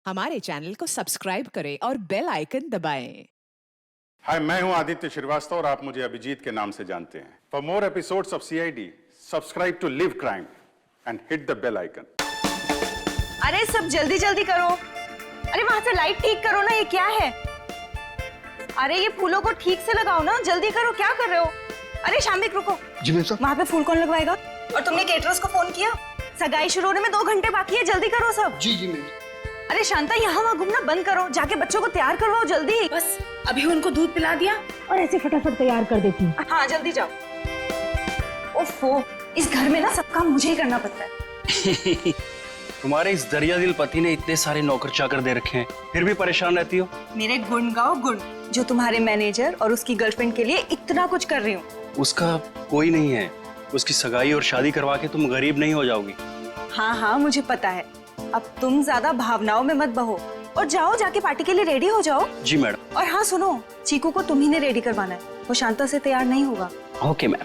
हमारे चैनल को सब्सक्राइब करें और बेल आइकन दबाएं। हाय, मैं हूं आदित्य श्रीवास्तव और आप मुझे अभिजीत के नाम से जानते हैं। For more episodes of CID, subscribe to Live Crime and hit the bell icon. अरे सब जल्दी जल्दी करो। अरे वहां से लाइट ठीक करो ना, ये क्या है? अरे ये फूलों को ठीक से लगाओ ना, जल्दी करो, क्या कर रहे हो? अरे शाम्बिक रुको। जी मैम साहब। वहां पे फूल कौन लगवाएगा? और तुमने केटरर्स को फोन किया? सगाई शुरू होने में 2 घंटे बाकी है, जल्दी करो सब। जी मैम। अरे शांता, यहाँ वहाँ घूमना बंद करो, जाके बच्चों को तैयार करवाओ जल्दी। बस अभी उनको दूध पिला दिया और ऐसे फटाफट तैयार कर देती हूँ। हाँ जल्दी जाओ। ओफो, इस घर में ना सब काम मुझे ही करना पड़ता है। तुम्हारे इस दरिया दिल पति ने इतने सारे नौकर चाकर दे रखे हैं, फिर भी परेशान रहती हो। मेरे गुण गाओ गुण, जो तुम्हारे मैनेजर और उसकी गर्लफ्रेंड के लिए इतना कुछ कर रही हूँ। उसका कोई नहीं है, उसकी सगाई और शादी करवा के तुम गरीब नहीं हो जाओगी। हाँ हाँ मुझे पता है। अब तुम ज्यादा भावनाओं में मत बहो और जाओ, जाके पार्टी के लिए रेडी हो जाओ। जी मैडम। और हाँ सुनो, चीकू को तुम ही ने रेडी करवाना है, वो शांता से तैयार नहीं होगा। Okay ma'am.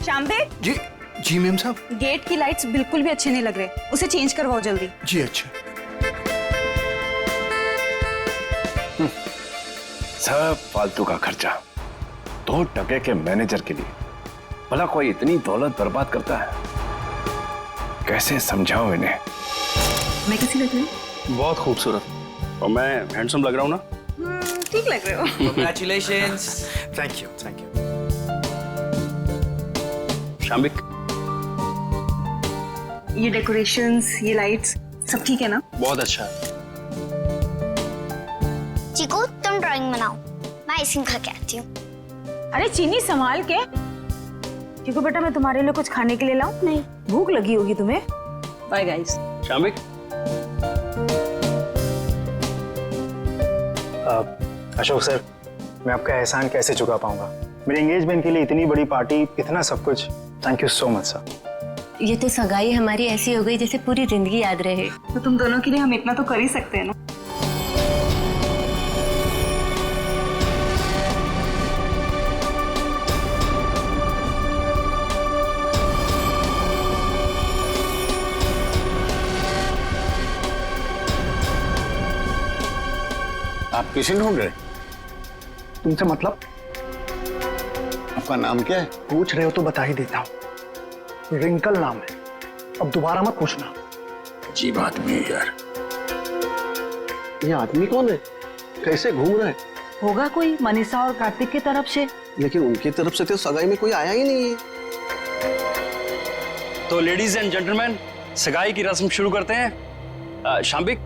शाम्बिक। जी मैम साहब। गेट की लाइट्स बिल्कुल भी अच्छे नहीं लग रहे, उसे चेंज करवाओ जल्दी। जी अच्छा। सब फालतू का खर्चा, 2 टके के मैनेजर के लिए। भला कोई इतनी दौलत बर्बाद करता है? कैसे समझाऊं इन्हें? मैं कैसी लग रही हूँ? बहुत खूबसूरत। और मैं हैंडसम लग रहा हूँ ना? ठीक लग रहे हो। Congratulations. Thank you thank you. Shambik, ये डेकोरेशंस, ये लाइट्स, सब ठीक है ना? बहुत अच्छा। चीकू तुम ड्राइंग बनाओ, मैं आइसक्रीम खा के आती हूँ। अरे चीनी संभाल के। चीकू बेटा, मैं तुम्हारे लिए कुछ खाने के लिए लाऊं? नहीं। भूख लगी होगी तुम्हें। Bye guys. शाम्बिक, अशोक सर, मैं आपका एहसान कैसे चुका पाऊंगा? मेरे एंगेजमेंट के लिए इतनी बड़ी पार्टी, इतना सब कुछ। Thank you so much sir. ये तो सगाई हमारी ऐसी हो गई जैसे पूरी जिंदगी याद रहे। तो तुम दोनों के लिए हम इतना तो कर ही सकते हैं ना। आप किसे ढूंढ रहे? तुमसे मतलब? आपका नाम क्या है? पूछ रहे हो तो बता ही देता हूँ। रिंकल नाम है, अब दोबारा मत पूछना। अजीब आदमी है यार। ये आदमी कौन है? कैसे घूम रहा है? होगा कोई मनीषा और कार्तिक की तरफ से। लेकिन उनकी तरफ से तो सगाई में कोई आया ही नहीं है। तो लेडीज एंड जेंटलमैन, सगाई की रस्म शुरू करते हैं। शाम्बिक,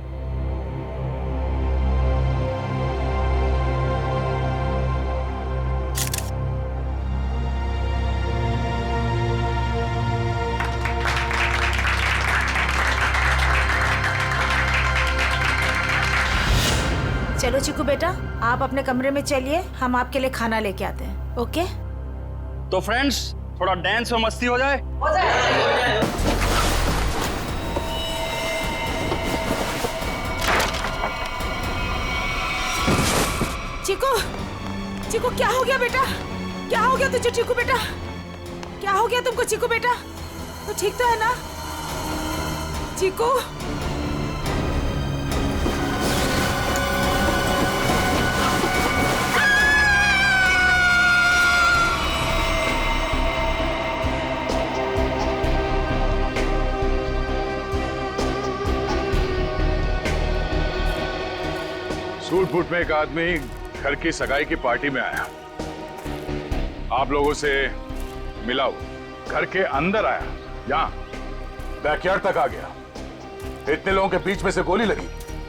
चलो चीकू बेटा, आप अपने कमरे में चलिए, हम आपके लिए खाना लेके आते हैं। ओके? तो फ्रेंड्स, थोड़ा डांस और मस्ती हो जाए। चीकू, चीकू क्या हो गया बेटा? क्या हो गया तुझे चीकू बेटा? क्या हो गया तुमको चीकू बेटा? तो ठीक तो है ना चीकू? सूट बूट में एक आदमी घर की सगाई की पार्टी में आया, आप लोगों से मिला, वो घर के अंदर आया, यहाँ बैकयार्ड तक आ गया। इतने लोगों के बीच में से गोली लगी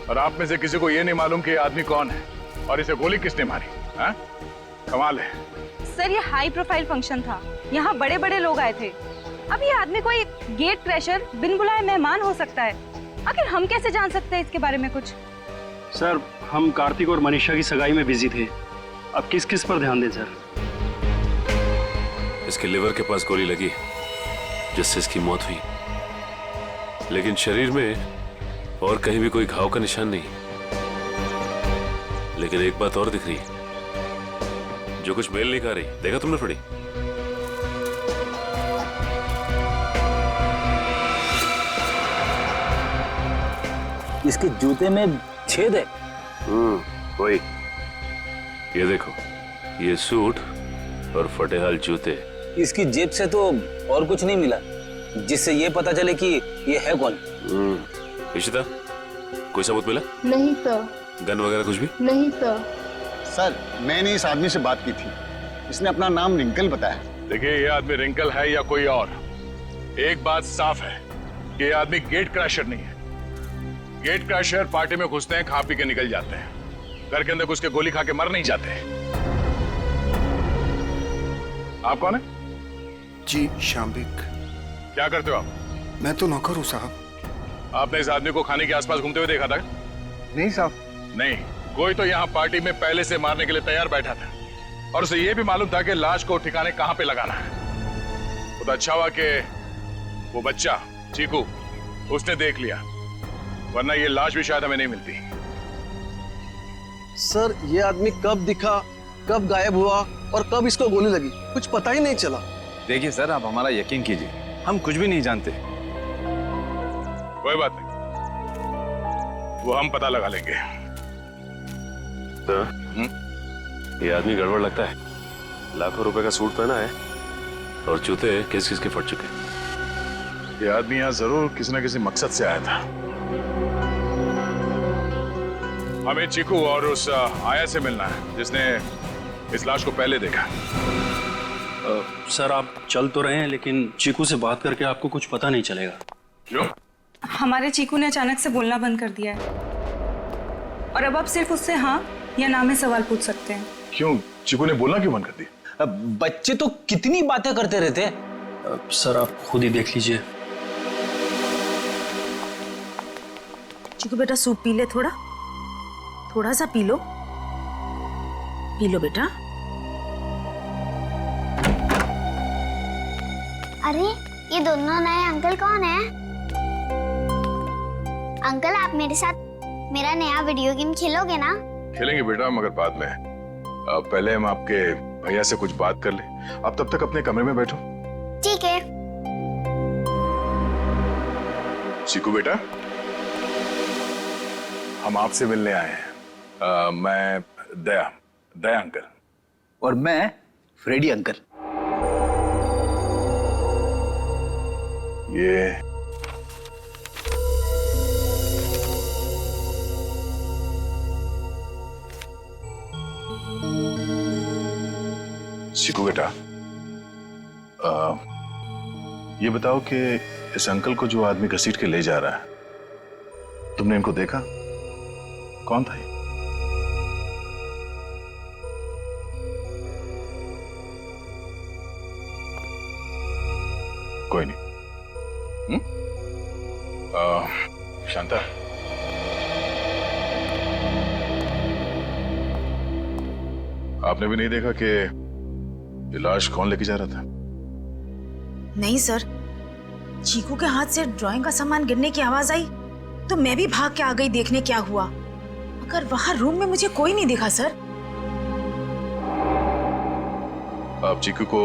और आप में से किसी को यह नहीं मालूम कि ये आदमी कौन है और इसे गोली किसने मारी। हाँ? कमाल है। सर ये हाई प्रोफाइल फंक्शन था, यहाँ बड़े बड़े लोग आए थे। अब ये आदमी कोई गेट क्रैशर, बिन बुलाए मेहमान हो सकता है। आखिर हम कैसे जान सकते हैं इसके बारे में कुछ? सर, हम कार्तिक और मनीषा की सगाई में बिजी थे, अब किस किस पर ध्यान दें सर? इसके लिवर के पास गोली लगी जिससे इसकी मौत हुई, लेकिन शरीर में और कहीं भी कोई घाव का निशान नहीं। लेकिन एक बात और दिख रही, जो कुछ मेल नहीं खा रही। देखा तुमने थोड़ी? इसके जूते में छेद है। वही। ये देखो, ये सूट और फटेहाल जूते। इसकी जेब से तो और कुछ नहीं मिला जिससे ये पता चले कि ये है कौन। इशिता, कोई सबूत मिला? नहीं सर। गन वगैरह कुछ भी? नहीं सर। सर, मैंने इस आदमी से बात की थी, इसने अपना नाम रिंकल बताया। देखिए, ये आदमी रिंकल है या कोई और, एक बात साफ है कि ये आदमी गेट क्रैशर नहीं है। गेट क्रैशर पार्टी में घुसते हैं, खा पी के निकल जाते हैं, घर के अंदर घुस के गोली खा के मर नहीं जाते। आप कौन है? जी शाम्बिक। क्या करते हो आप? मैं तो नौकर हूँ साहब। आपने इस आदमी को खाने के आसपास घूमते हुए देखा था? नहीं साहब। नहीं, कोई तो यहाँ पार्टी में पहले से मारने के लिए तैयार बैठा था और उसे यह भी मालूम था कि लाश को ठिकाने कहां पे लगाना है। वो तो अच्छा हुआ कि वो बच्चा चीकू उसने देख लिया, वरना ये लाश भी शायद हमें नहीं मिलती। सर, ये आदमी कब दिखा, कब गायब हुआ और कब इसको गोली लगी, कुछ पता ही नहीं चला। देखिए सर, आप हमारा यकीन कीजिए, हम कुछ भी नहीं जानते। कोई बात नहीं, वो हम पता लगा लेंगे। तो ये आदमी गड़बड़ लगता है। लाखों रुपए का सूट पहना है और जूते किस किस के फट चुके। ये आदमी यहाँ जरूर किसी न किसी मकसद से आया था। हमें चीकू और उस आया से मिलना है जिसने इस लाश को पहले देखा। सर, आप चल तो रहे हैं लेकिन चीकू से बात करके आपको कुछ पता नहीं चलेगा। क्यों? हमारे चीकू ने अचानक से बोलना बंद कर दिया है और अब आप सिर्फ उससे हाँ या ना में सवाल पूछ सकते हैं। क्यों? चीकू ने बोलना क्यों बंद कर दिया? बच्चे तो कितनी बातें करते रहते हैं। सर, आप खुद ही देख लीजिए। चिकू बेटा, सूप पी ले, थोड़ा सा पी लो बेटा। अरे, ये दोनों नए अंकल कौन है? अंकल, आप मेरे साथ मेरा नया वीडियो गेम खेलोगे ना? खेलेंगे बेटा, मगर बाद में। पहले हम आपके भैया से कुछ बात कर ले। आप तब तक अपने कमरे में बैठो। ठीक है। चीकू बेटा, हम आपसे मिलने आए हैं। मैं दया अंकल। और मैं फ्रेडी अंकल। ये चीकू बेटा, ये बताओ कि इस अंकल को जो आदमी घसीट के ले जा रहा है, तुमने इनको देखा? कौन था ये? कोई नहीं। शांता, आपने भी नहीं देखा कि ये लाश कौन लेके जा रहा था? नहीं सर, चीकू के हाथ से ड्राइंग का सामान गिरने की आवाज आई तो मैं भी भाग के आ गई देखने क्या हुआ, मगर वहां रूम में मुझे कोई नहीं दिखा सर। आप चीकू को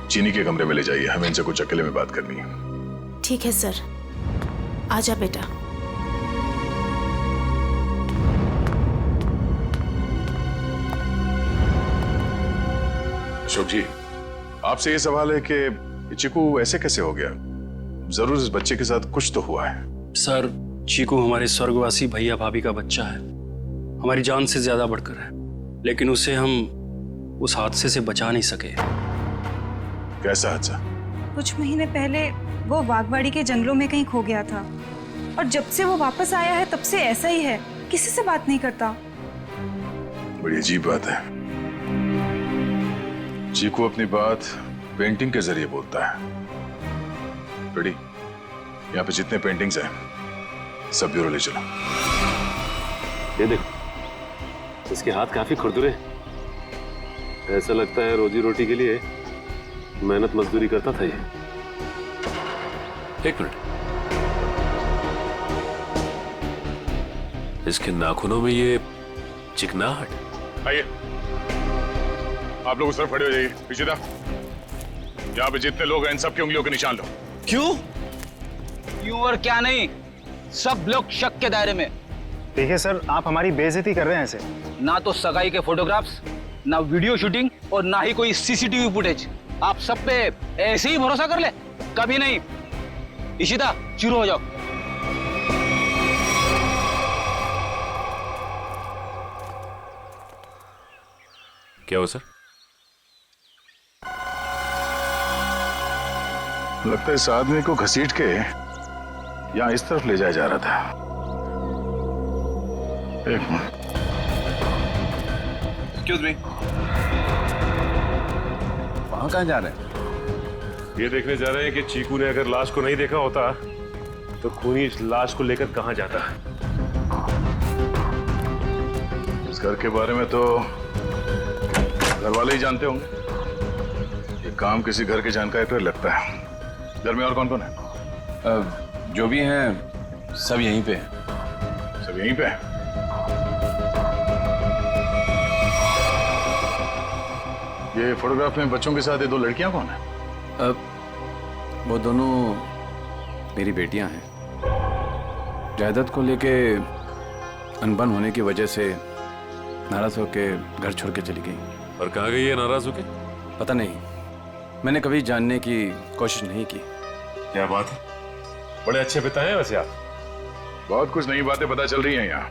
चीनी के कमरे में ले जाइए, हमें इनसे कुछ अकेले में बात करनी है। ठीक है सर, आजा बेटा। अशोक जी, आपसे ये सवाल है कि चीकू ऐसे कैसे हो गया? जरूर इस बच्चे के साथ कुछ तो हुआ है। सर, चीकू हमारे स्वर्गवासी भैया भाभी का बच्चा है, हमारी जान से ज्यादा बढ़कर है, लेकिन उसे हम उस हादसे से बचा नहीं सके। कैसा हादसा? कुछ महीने पहले वो वागवाड़ी के जंगलों में कहीं खो गया था और जब से वो वापस आया है तब से ऐसा ही है, किसी से बात नहीं करता। बड़ी अजीब बात है। चीकू अपनी बात पेंटिंग के जरिए बोलता है। बेटी, यहाँ पे जितने पेंटिंग्स हैं सब ब्यूरो ले चलो। ये देखो, इसके हाथ काफी खुरदुरे हैं। ऐसा लगता है रोजी रोटी के लिए मेहनत मजदूरी करता था ये। एक मिनट, इसके नाखूनों में ये चिकनाहट। आइए, आप लोग उस तरफ खड़े हो जाइए। पीछे था, यहाँ पे जितने लोग हैं इन सबकी उंगलियों के निशान लो। क्यों? क्यों और क्या नहीं, सब लोग शक के दायरे में। देखिए सर, आप हमारी बेइज्जती कर रहे हैं ऐसे। ना तो सगाई के फोटोग्राफ्स, ना वीडियो शूटिंग और ना ही कोई सीसीटीवी फुटेज। आप सब पे ऐसे ही भरोसा कर ले? कभी नहीं। इशिता, शुरू हो जाओ। क्या हुआ सर? लगता है इस आदमी को घसीट के यहां इस तरफ ले जाया जा रहा था। एक मिनट। एक्सक्यूज मी, वहां कहां जा रहे हैं? ये देखने जा रहे हैं कि चीकू ने अगर लाश को नहीं देखा होता तो खूनी इस लाश को लेकर कहां जाता। इस घर के बारे में तो घर वाले ही जानते होंगे। ये काम किसी घर के जानकारी पर लगता है। घर में और कौन कौन है? जो भी हैं सब यहीं पे हैं। सब यहीं पे हैं? ये फोटोग्राफ में बच्चों के साथ ये दो लड़कियां कौन है? वो दोनों मेरी बेटियां हैं। जायदाद को लेके अनबन होने की वजह से नाराज होके घर छोड़ के चली गई। और कहाँ गई है नाराज होके? पता नहीं, मैंने कभी जानने की कोशिश नहीं की। क्या बात है, बड़े अच्छे पिता हैं वैसे आप। बहुत कुछ नई बातें पता चल रही हैं यहाँ,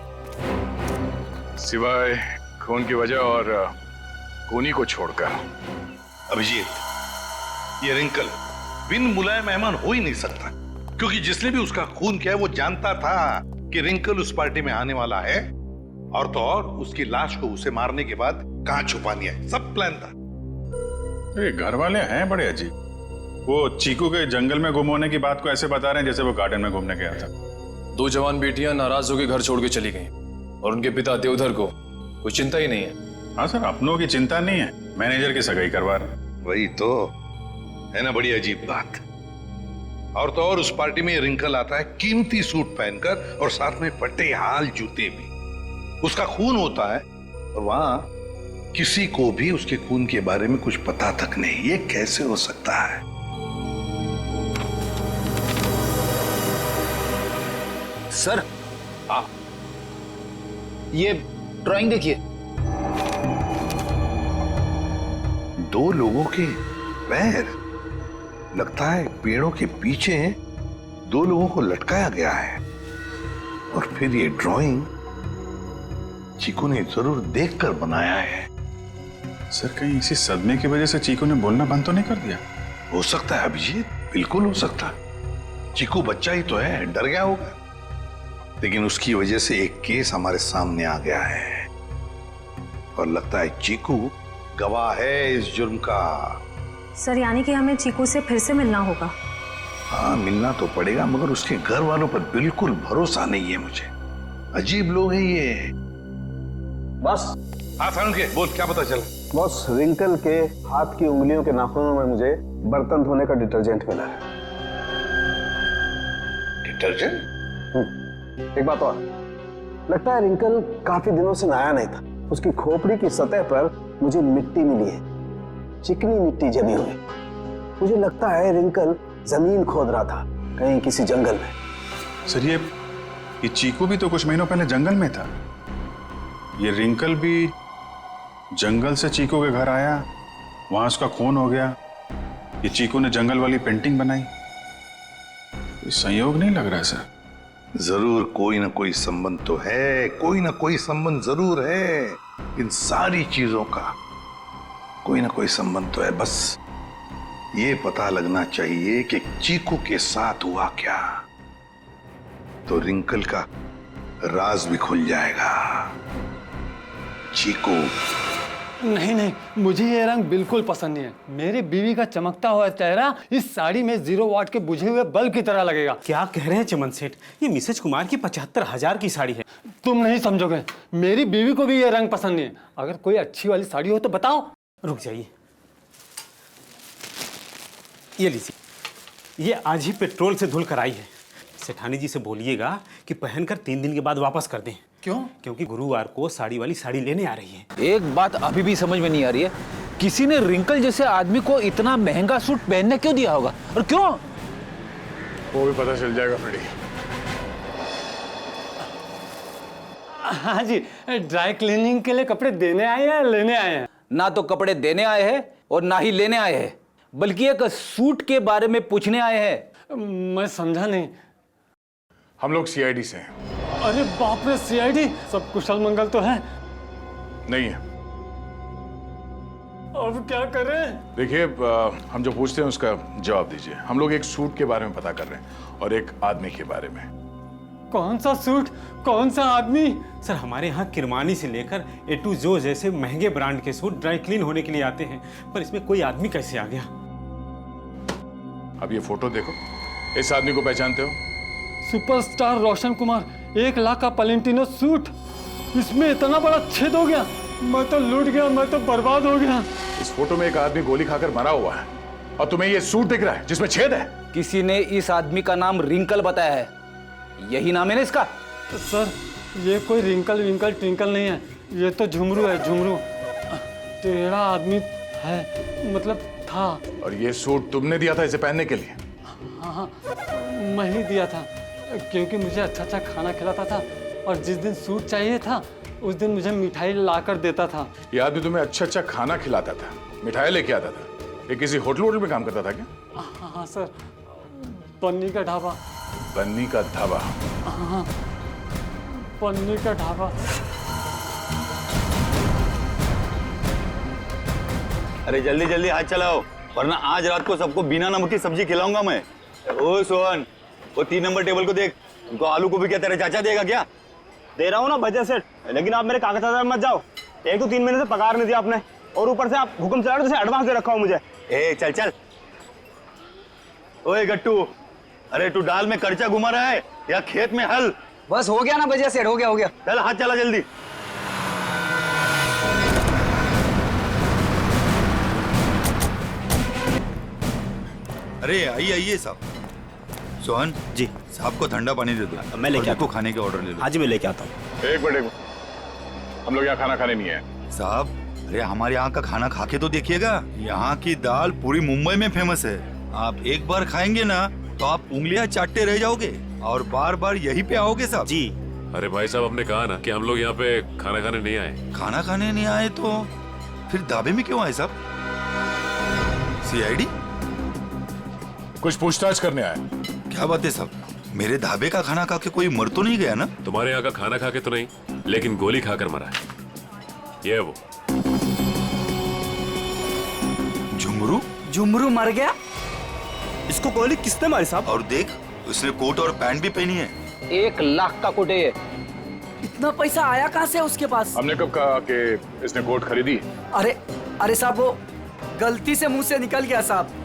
सिवाय खून की वजह और खूनी को छोड़कर। अभिजीत, ये रिंकल बिन बुलाए मेहमान हो ही नहीं सकता, क्योंकि जिसने भी उसका खून किया वो जानता था कि रिंकल उस पार्टी में आने वाला है, और तो और उसकी लाश को उसे मारने के बाद कहां छुपानी है, सब प्लान था। ये घर वाले हैं बड़े अजीब। वो चीकू के जंगल में गुम होने की बात को ऐसे बता रहे हैं जैसे वो गार्डन में घूमने गया था। दो जवान बेटियां नाराज होकर घर छोड़ के चली गईं और उनके पिता देवधर को कोई चिंता ही नहीं है। हाँ सर, अपनों की चिंता नहीं है, मैनेजर की सगाई करवा रहे। वही तो है ना, बड़ी अजीब बात। और तो और उस पार्टी में रिंकल आता है कीमती सूट पहनकर और साथ में फटे हाल जूते भी। उसका खून होता है और वहां किसी को भी उसके खून के बारे में कुछ पता तक नहीं। ये कैसे हो सकता है? सर, ये ड्राइंग देखिए। दो लोगों के पैर, लगता है पेड़ों के पीछे दो लोगों को लटकाया गया है। और फिर ये ड्राइंग चीकू ने जरूर देखकर बनाया है। सर, कहीं इसी सदमे की वजह से चीकू ने बोलना बंद तो नहीं कर दिया? हो सकता है अभिजीत, बिल्कुल हो सकता है। चीकू बच्चा ही तो है, डर गया होगा। लेकिन उसकी वजह से एक केस हमारे सामने आ गया है और लगता है चीकू गवाह है इस जुर्म का। सर, यानी कि हमें चीकू से फिर से मिलना होगा? हाँ, मिलना तो पड़ेगा, मगर उसके घर वालों पर बिल्कुल भरोसा नहीं है मुझे। अजीब लोग हैं ये। बस। हाँ सारुण के बोल, क्या पता चला? बॉस, रिंकल के हाथ की उंगलियों के नाखूनों में मुझे बर्तन धोने का डिटर्जेंट मिला है। डिटर्जेंट? एक बात और, लगता है रिंकल काफी दिनों से नहाया नहीं था। उसकी खोपड़ी की सतह पर मुझे मिट्टी मिली है, चिकनी मिट्टी जमी हुई। मुझे लगता है रिंकल जमीन खोद रहा था कहीं किसी जंगल में। सर, ये चीकू भी तो कुछ महीनों पहले जंगल में था। ये रिंकल भी जंगल से चीकू के घर आया, वहां उसका खून हो गया। ये चीकू ने जंगल वाली पेंटिंग बनाई। कोई संयोग नहीं लग रहा है सर। जरूर कोई ना कोई संबंध तो है, कोई ना कोई संबंध जरूर है। इन सारी चीजों का कोई ना कोई संबंध तो है। बस ये पता लगना चाहिए कि चीकू के साथ हुआ क्या, तो रिंकल का राज भी खुल जाएगा। चीकू, नहीं नहीं, मुझे ये रंग बिल्कुल पसंद नहीं है। मेरी बीवी का चमकता हुआ चेहरा इस साड़ी में 0 वाट के बुझे हुए बल्ब की तरह लगेगा। क्या कह रहे हैं चमन सेठ, ये मिसेज कुमार की 75,000 की साड़ी है। तुम नहीं समझोगे, मेरी बीवी को भी ये रंग पसंद नहीं है। अगर कोई अच्छी वाली साड़ी हो तो बताओ। रुक जाइए, ये लीजिए, ये आज ही पेट्रोल से धुल कर आई है। सेठानी जी से बोलिएगा कि पहनकर 3 दिन के बाद वापस कर दें। क्यों? क्योंकि गुरुवार को साड़ी वाली साड़ी लेने आ रही है। एक बात अभी भी समझ में नहीं आ रही है, किसी ने रिंकल जैसे आदमी को इतना महंगा सूट पहनने क्यों दिया होगा और क्यों? वो भी पता चल जाएगा फ्रेडी। हाँ जी, ड्राई क्लीनिंग के लिए कपड़े देने आए हैं या लेने आए हैं? ना तो कपड़े देने आए हैं और ना ही लेने आए हैं, बल्कि एक सूट के बारे में पूछने आए हैं। मैं समझा नहीं। हम लोग सीआईडी से हैं। अरे बाप रे, सीआईडी? सब कुशल मंगल तो है? नहीं है। अब क्या करें? देखिए, हम जो पूछते हैं उसका जवाब दीजिए। हम लोग एक सूट के बारे में पता कर रहे हैं और एक आदमी के बारे में। कौन सा सूट, कौन सा आदमी? सर, हमारे यहाँ किरमानी से लेकर ए टू जो जैसे महंगे ब्रांड के सूट ड्राई क्लीन होने के लिए आते हैं, पर इसमें कोई आदमी कैसे आ गया? अब ये फोटो देखो, इस आदमी को पहचानते हो? सुपरस्टार रोशन कुमार, 1 लाख का पलेंटिनो सूट, इसमें इतना बड़ा छेद हो गया। मैं तो लूट गया, मैं तो बर्बाद हो गया। इस फोटो में एक आदमी गोली खाकर मरा हुआ है और तुम्हें ये सूट दिख रहा है जिसमें छेद है। किसी ने इस आदमी का नाम रिंकल बताया है, यही नाम है ना इसका? सर, ये कोई रिंकल विंकल ट्विंकल नहीं है, ये तो झुमरू है, झुमरू। टेढ़ा आदमी है, मतलब था। और ये सूट तुमने दिया था इसे पहनने के लिए? हाँ, मैं ही दिया था, क्योंकि मुझे अच्छा अच्छा खाना खिलाता था और जिस दिन सूट चाहिए था उस दिन मुझे मिठाई ला कर देता था। ये आदमी तुम्हें अच्छा अच्छा खाना खिलाता था, मिठाई लेके आता था। ये किसी होटल में काम करता था क्या? हाँ सर, पन्नी का ढाबा। पन्नी का ढाबा? हाँ, पन्नी का ढाबा। अरे जल्दी जल्दी हाथ चलाओ, वरना आज रात को सबको बिना नमक की सब्जी खिलाऊंगा मैं। ओ सोहन, वो 3 नंबर टेबल को देख, उनको आलू गोभी क्या तेरे चाचा देगा क्या? दे रहा हूँ ना बजट सेट, लेकिन आप मेरे कागजात मत जाओ। एक तो 3 महीने से पगार नहीं दिया आपने, और ऊपर से आप हुक्म चला रहे हो जैसे एडवांस दे रखा हो मुझे। ए चल चल। ओए गट्टू, अरे तू डाल में कर्चा घुमा रहा है या खेत में हल? बस हो गया ना बजट सेट, हो गया। चल हाथ चला जल्दी। अरे आइए आइए साहब। सोहन जी, साहब को ठंडा पानी दे दो। मैं लेके आता हूं। खाने के ऑर्डर ले लो। हाँ जी, मैं लेके आता हूँ। एक मिनट, हम लोग यहाँ खाना खाने नहीं आए साहब। अरे हमारे यहाँ का खाना खा के तो देखिएगा, यहाँ की दाल पूरी मुंबई में फेमस है। आप एक बार खाएंगे ना तो आप उंगलियां चाटते रह जाओगे और बार बार यहीं पे आओगे साहब जी। अरे भाई साहब, हमने कहा ना कि हम लोग यहाँ पे खाना खाने नहीं आए। खाना खाने नहीं आए तो फिर ढाबे में क्यों आए साहब? सीआईडी? कुछ पूछताछ करने आए। क्या बात है साहब, मेरे ढाबे का खाना खा के कोई मर तो नहीं गया ना? तुम्हारे यहाँ का खाना खा के तो नहीं, लेकिन गोली खाकर मरा है। ये वो झुमरू? झुमरू मर गया? इसको गोली किसने मारी साहब? और देख, उसने कोट और पैंट भी पहनी है। 1 लाख का कोट है ये। इतना पैसा आया कहाँ से उसके पास? हमने कब कहा कि इसने कोट खरीदी? अरे साहब, वो गलती से मुंह से निकल गया साहब।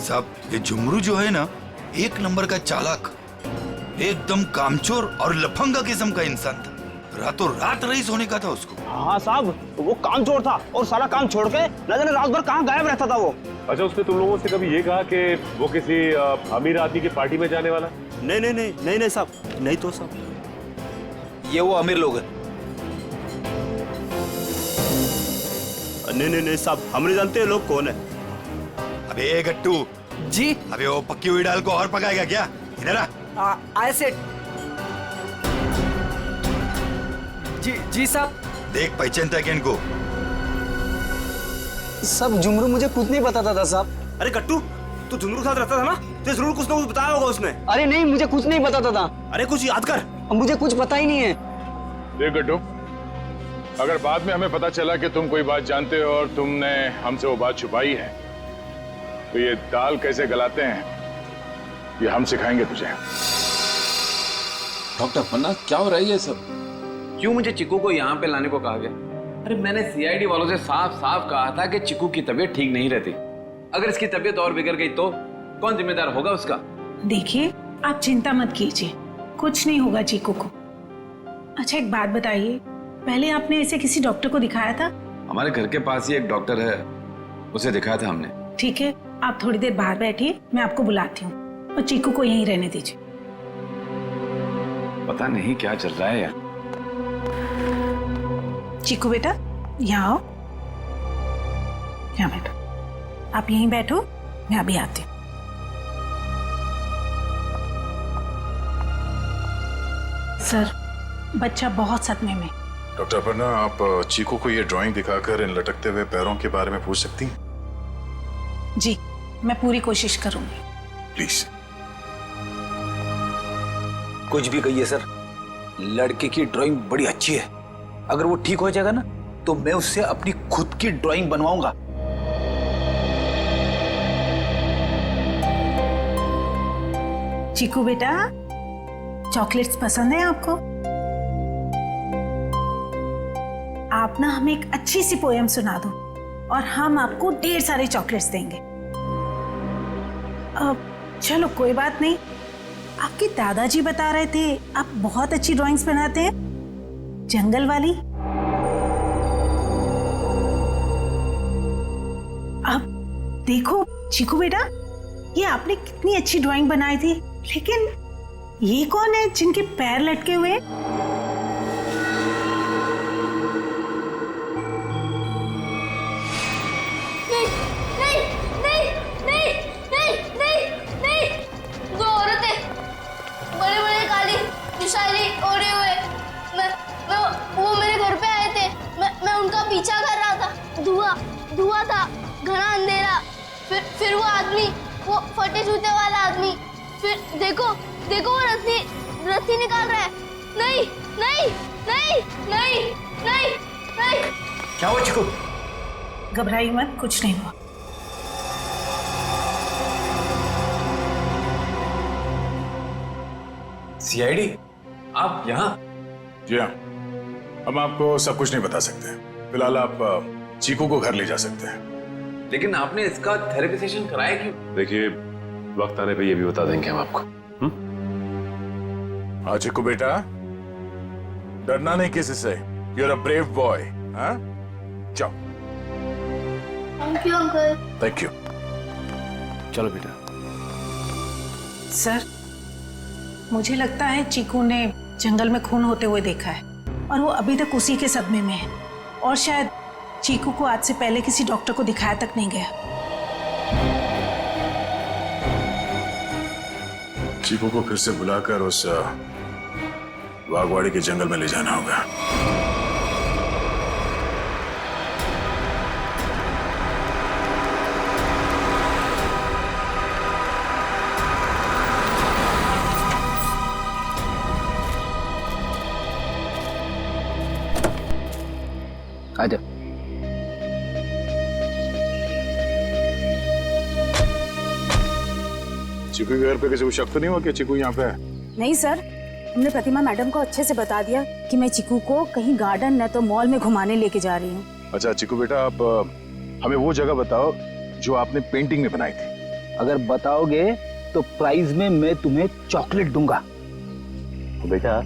साहब, ये झुमरू जो है ना, 1 नंबर का चालाक, एकदम कामचोर और लफंगा किस्म का इंसान था। रातों रात रईस होने का था उसको। हाँ साहब, वो कामचोर था और सारा काम छोड़ के न जाने रात भर कहाँ गायब रहता था वो। अच्छा, उसने तुम लोगों से कभी ये कहा कि वो किसी अमीर आदमी की पार्टी में जाने वाला? नहीं साहब, नहीं तो साहब, ये वो अमीर लोग हैं। नहीं साहब, हम नहीं जानते लोग कौन है। अबे गट्टू जी। अबे वो पक्की हुई दाल को और पकाएगा क्या? इधर आ। आए सेठ। जी साहब। देख, पहचानता है क्या इनको? सब झुमरू मुझे कुछ नहीं बताता था साहब। अरे गट्टू, तू झुमरू के साथ रहता था ना, तो जरूर कुछ ना कुछ बताया होगा उसने। अरे नहीं, मुझे कुछ नहीं बताता था। अरे कुछ याद कर। मुझे कुछ पता ही नहीं है। देख गट्टू, अगर बाद में हमें पता चला कि तुम कोई बात जानते हो और तुमने हमसे वो बात छुपाई है, तो ये दाल कैसे गलाते हैं ये हम सिखाएंगे तुझे। डॉक्टर पन्ना, क्या हो रहा है ये सब? क्यों मुझे चिकू को यहाँ पे लाने को कहा गया? अरे मैंने सीआईडी वालों से साफ साफ कहा था कि चिकू की तबीयत ठीक नहीं रहती। अगर इसकी तबीयत और बिगड़ गई तो कौन जिम्मेदार होगा उसका? देखिए, आप चिंता मत कीजिए, कुछ नहीं होगा चीकू को। अच्छा एक बात बताइए, पहले आपने इसे किसी डॉक्टर को दिखाया था? हमारे घर के पास ही एक डॉक्टर है, उसे दिखाया था हमने। ठीक है, आप थोड़ी देर बाहर बैठिए, मैं आपको बुलाती हूँ, और चीकू को यहीं रहने दीजिए। पता नहीं क्या चल रहा है यार। चीकू बेटा, यहाँ आओ, यहाँ बैठो। आप यहीं बैठो, मैं अभी आती हूँ। सर, बच्चा बहुत सदमे में। डॉक्टर अपर्णा, आप चीकू को ये ड्राइंग दिखाकर इन लटकते हुए पैरों के बारे में पूछ सकती हैं? जी, मैं पूरी कोशिश करूंगी। प्लीज। कुछ भी कहिए सर, लड़के की ड्राइंग बड़ी अच्छी है। अगर वो ठीक हो जाएगा ना तो मैं उससे अपनी खुद की ड्राइंग बनवाऊंगा। चीकू बेटा, चॉकलेट्स पसंद है आपको? आप ना हमें एक अच्छी सी पोएम सुना दो और हम आपको ढेर सारे चॉकलेट्स देंगे। चलो कोई बात नहीं, आपके दादाजी बता रहे थे आप बहुत अच्छी ड्राइंग्स बनाते हैं, जंगल वाली। अब देखो चीकू बेटा, ये आपने कितनी अच्छी ड्राइंग बनाई थी, लेकिन ये कौन है जिनके पैर लटके हुए? वो मेरे घर पे आए थे, मैं उनका पीछा कर रहा था। धुआं था, घना अंधेरा। फिर वो आदमी, वो फटे जूते वाला आदमी, फिर देखो वो रस्सी निकाल रहा है। नहीं नहीं नहीं नहीं नहीं नहीं। क्या हुआ चिकू? घबराइए मत, कुछ नहीं हुआ। सीआईडी, आप यहाँ? जी हाँ, हम आपको सब कुछ नहीं बता सकते। फिलहाल आप चीकू को घर ले जा सकते हैं। लेकिन आपने इसका थेरेपी सेशन कराया क्यों? देखिए, वक्त आने पे ये भी बता देंगे हम आपको। हाँ चिकू बेटा, डरना नहीं किसी से। You are a brave boy. हाँ, जाओ। Thank you uncle. Thank you. चलो बेटा। सर, मुझे लगता है चीकू ने जंगल में खून होते हुए देखा है और वो अभी तक उसी के सदमे में है, और शायद चीकू को आज से पहले किसी डॉक्टर को दिखाया तक नहीं गया। चीकू को फिर से बुलाकर उस बागवाड़ी के जंगल में ले जाना होगा। आजा। चीकू के घर पे किसी को शक तो नहीं हुआ कि चीकू यहाँ पे है? नहीं सर, हमने प्रतिमा मैडम को अच्छे से बता दिया कि मैं चिकू को कहीं गार्डन न तो मॉल में घुमाने लेके जा रही हूँ। अच्छा चिकू बेटा, आप हमें वो जगह बताओ जो आपने पेंटिंग में बनाई थी। अगर बताओगे तो प्राइज में मैं तुम्हें चॉकलेट दूंगा। बेटा,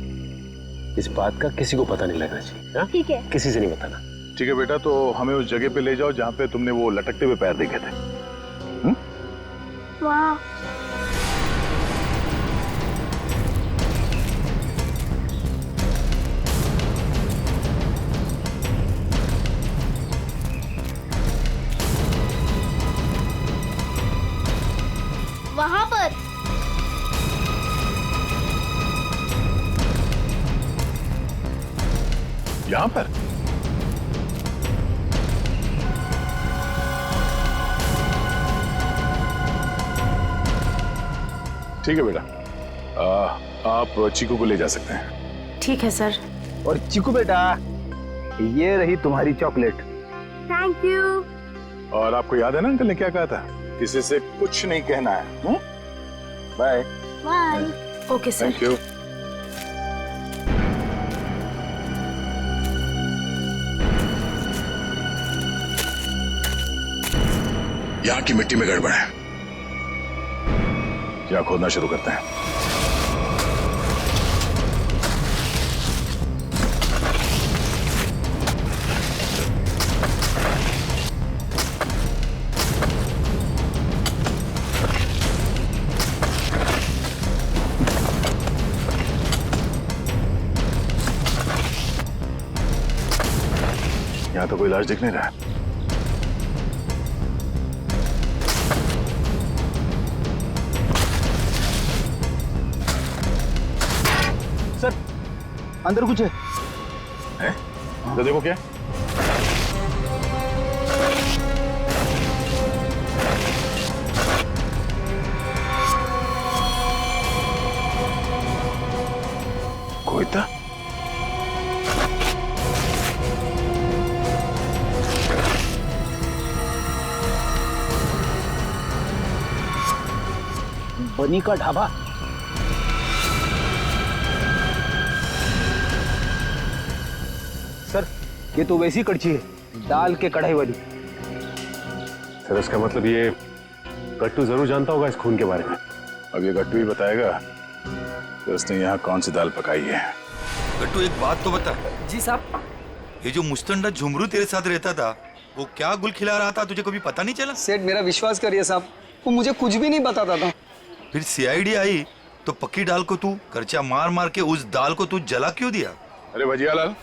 इस बात का किसी को पता नहीं लगना चाहिए। ठीक है, किसी से नहीं बताना। ठीक है बेटा, तो हमें उस जगह पे ले जाओ जहाँ पे तुमने वो लटकते हुए पैर देखे थे। वाह, वहां पर यहाँ पर? ठीक है बेटा, आप चीकू को ले जा सकते हैं। ठीक है सर। और चिकू बेटा, ये रही तुम्हारी चॉकलेट। Thank you. और आपको याद है ना अंकल ने क्या कहा था? किसी से कुछ नहीं कहना है। Bye. Bye. Okay sir. Thank you. यहाँ की मिट्टी में गड़बड़ है, यहाँ खोदना शुरू करते हैं। यहाँ तो कोई इलाज दिख नहीं रहा है। अंदर कुछ है? तो देखो क्या कोई था? बनी का ढाबा। सर ये तो वैसी कड़छी है, दाल के कढ़ाई वाली। सर इसका मतलब ये गट्टू जरूर जानता होगा इस खून के बारे में। अब ये गट्टू ही बताएगा कि उसने यहाँ कौन सी दाल पकाई है। गट्टू एक बात तो बता। जी साहब। ये जो मुस्तंडा झुमरू तेरे साथ रहता था, वो क्या गुल खिला रहा था, तुझे कभी पता नहीं चला? सेठ मेरा विश्वास करिए साहब, वो मुझे कुछ भी नहीं बताता था। फिर सीआईडी आई तो पक्की दाल को तू करचा मार मार के उस दाल को तू जला क्यों दिया? अरे वजियालाल,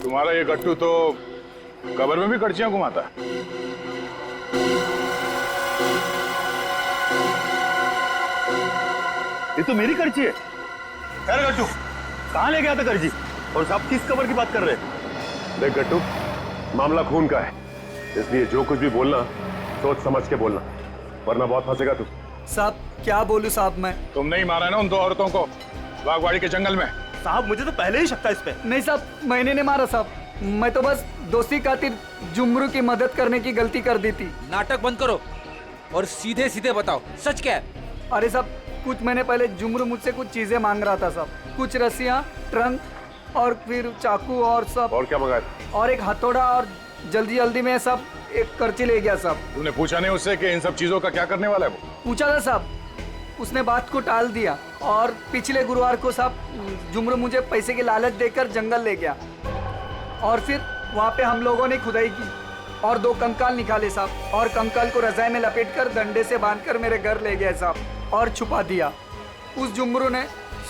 तुम्हारा ये गट्टू तो कब्र में भी कड़चियां घुमाता है। ये तो मेरी कड़छी है। खैर गट्टू, कहाँ ले गया था कड़छी? और साहब किस कब्र की बात कर रहे हैं? देख गट्टू, मामला खून का है, इसलिए जो कुछ भी बोलना सोच समझ के बोलना, वरना बहुत फंसेगा तू। साहब क्या बोलूं साहब मैं? तुमने ही मारा ना उन दो औरतों को बागवाड़ी के जंगल में। साहब मुझे तो पहले ही शक था इस पे। नहीं साहब, मैंने नहीं मारा साहब, मैं तो बस दोस्ती खातिर जुमरू की मदद करने की गलती कर दी थी। नाटक बंद करो और सीधे सीधे बताओ सच क्या है? अरे साहब कुछ महीने पहले जुमरू मुझसे कुछ चीजें मांग रहा था साहब, कुछ रस्सियाँ, ट्रंक और फिर चाकू और सब। और क्या मंगाया? और एक हथौड़ा और जल्दी जल्दी में सब एक करची ले गया साहब। तुमने पूछा नहीं उससे कि इन सब चीजों का क्या करने वाला है वो? पूछा था साहब, उसने बात को टाल दिया और पिछले गुरुवार को साहब जुमरू मुझे पैसे की लालच देकर जंगल ले गया और फिर वहाँ पे हम लोगों ने खुदाई की और 2 कंकाल निकाले साहब, और कंकाल को रजाई में लपेटकर डंडे से बांधकर मेरे घर ले गए साहब और छुपा दिया। उस जुमरू ने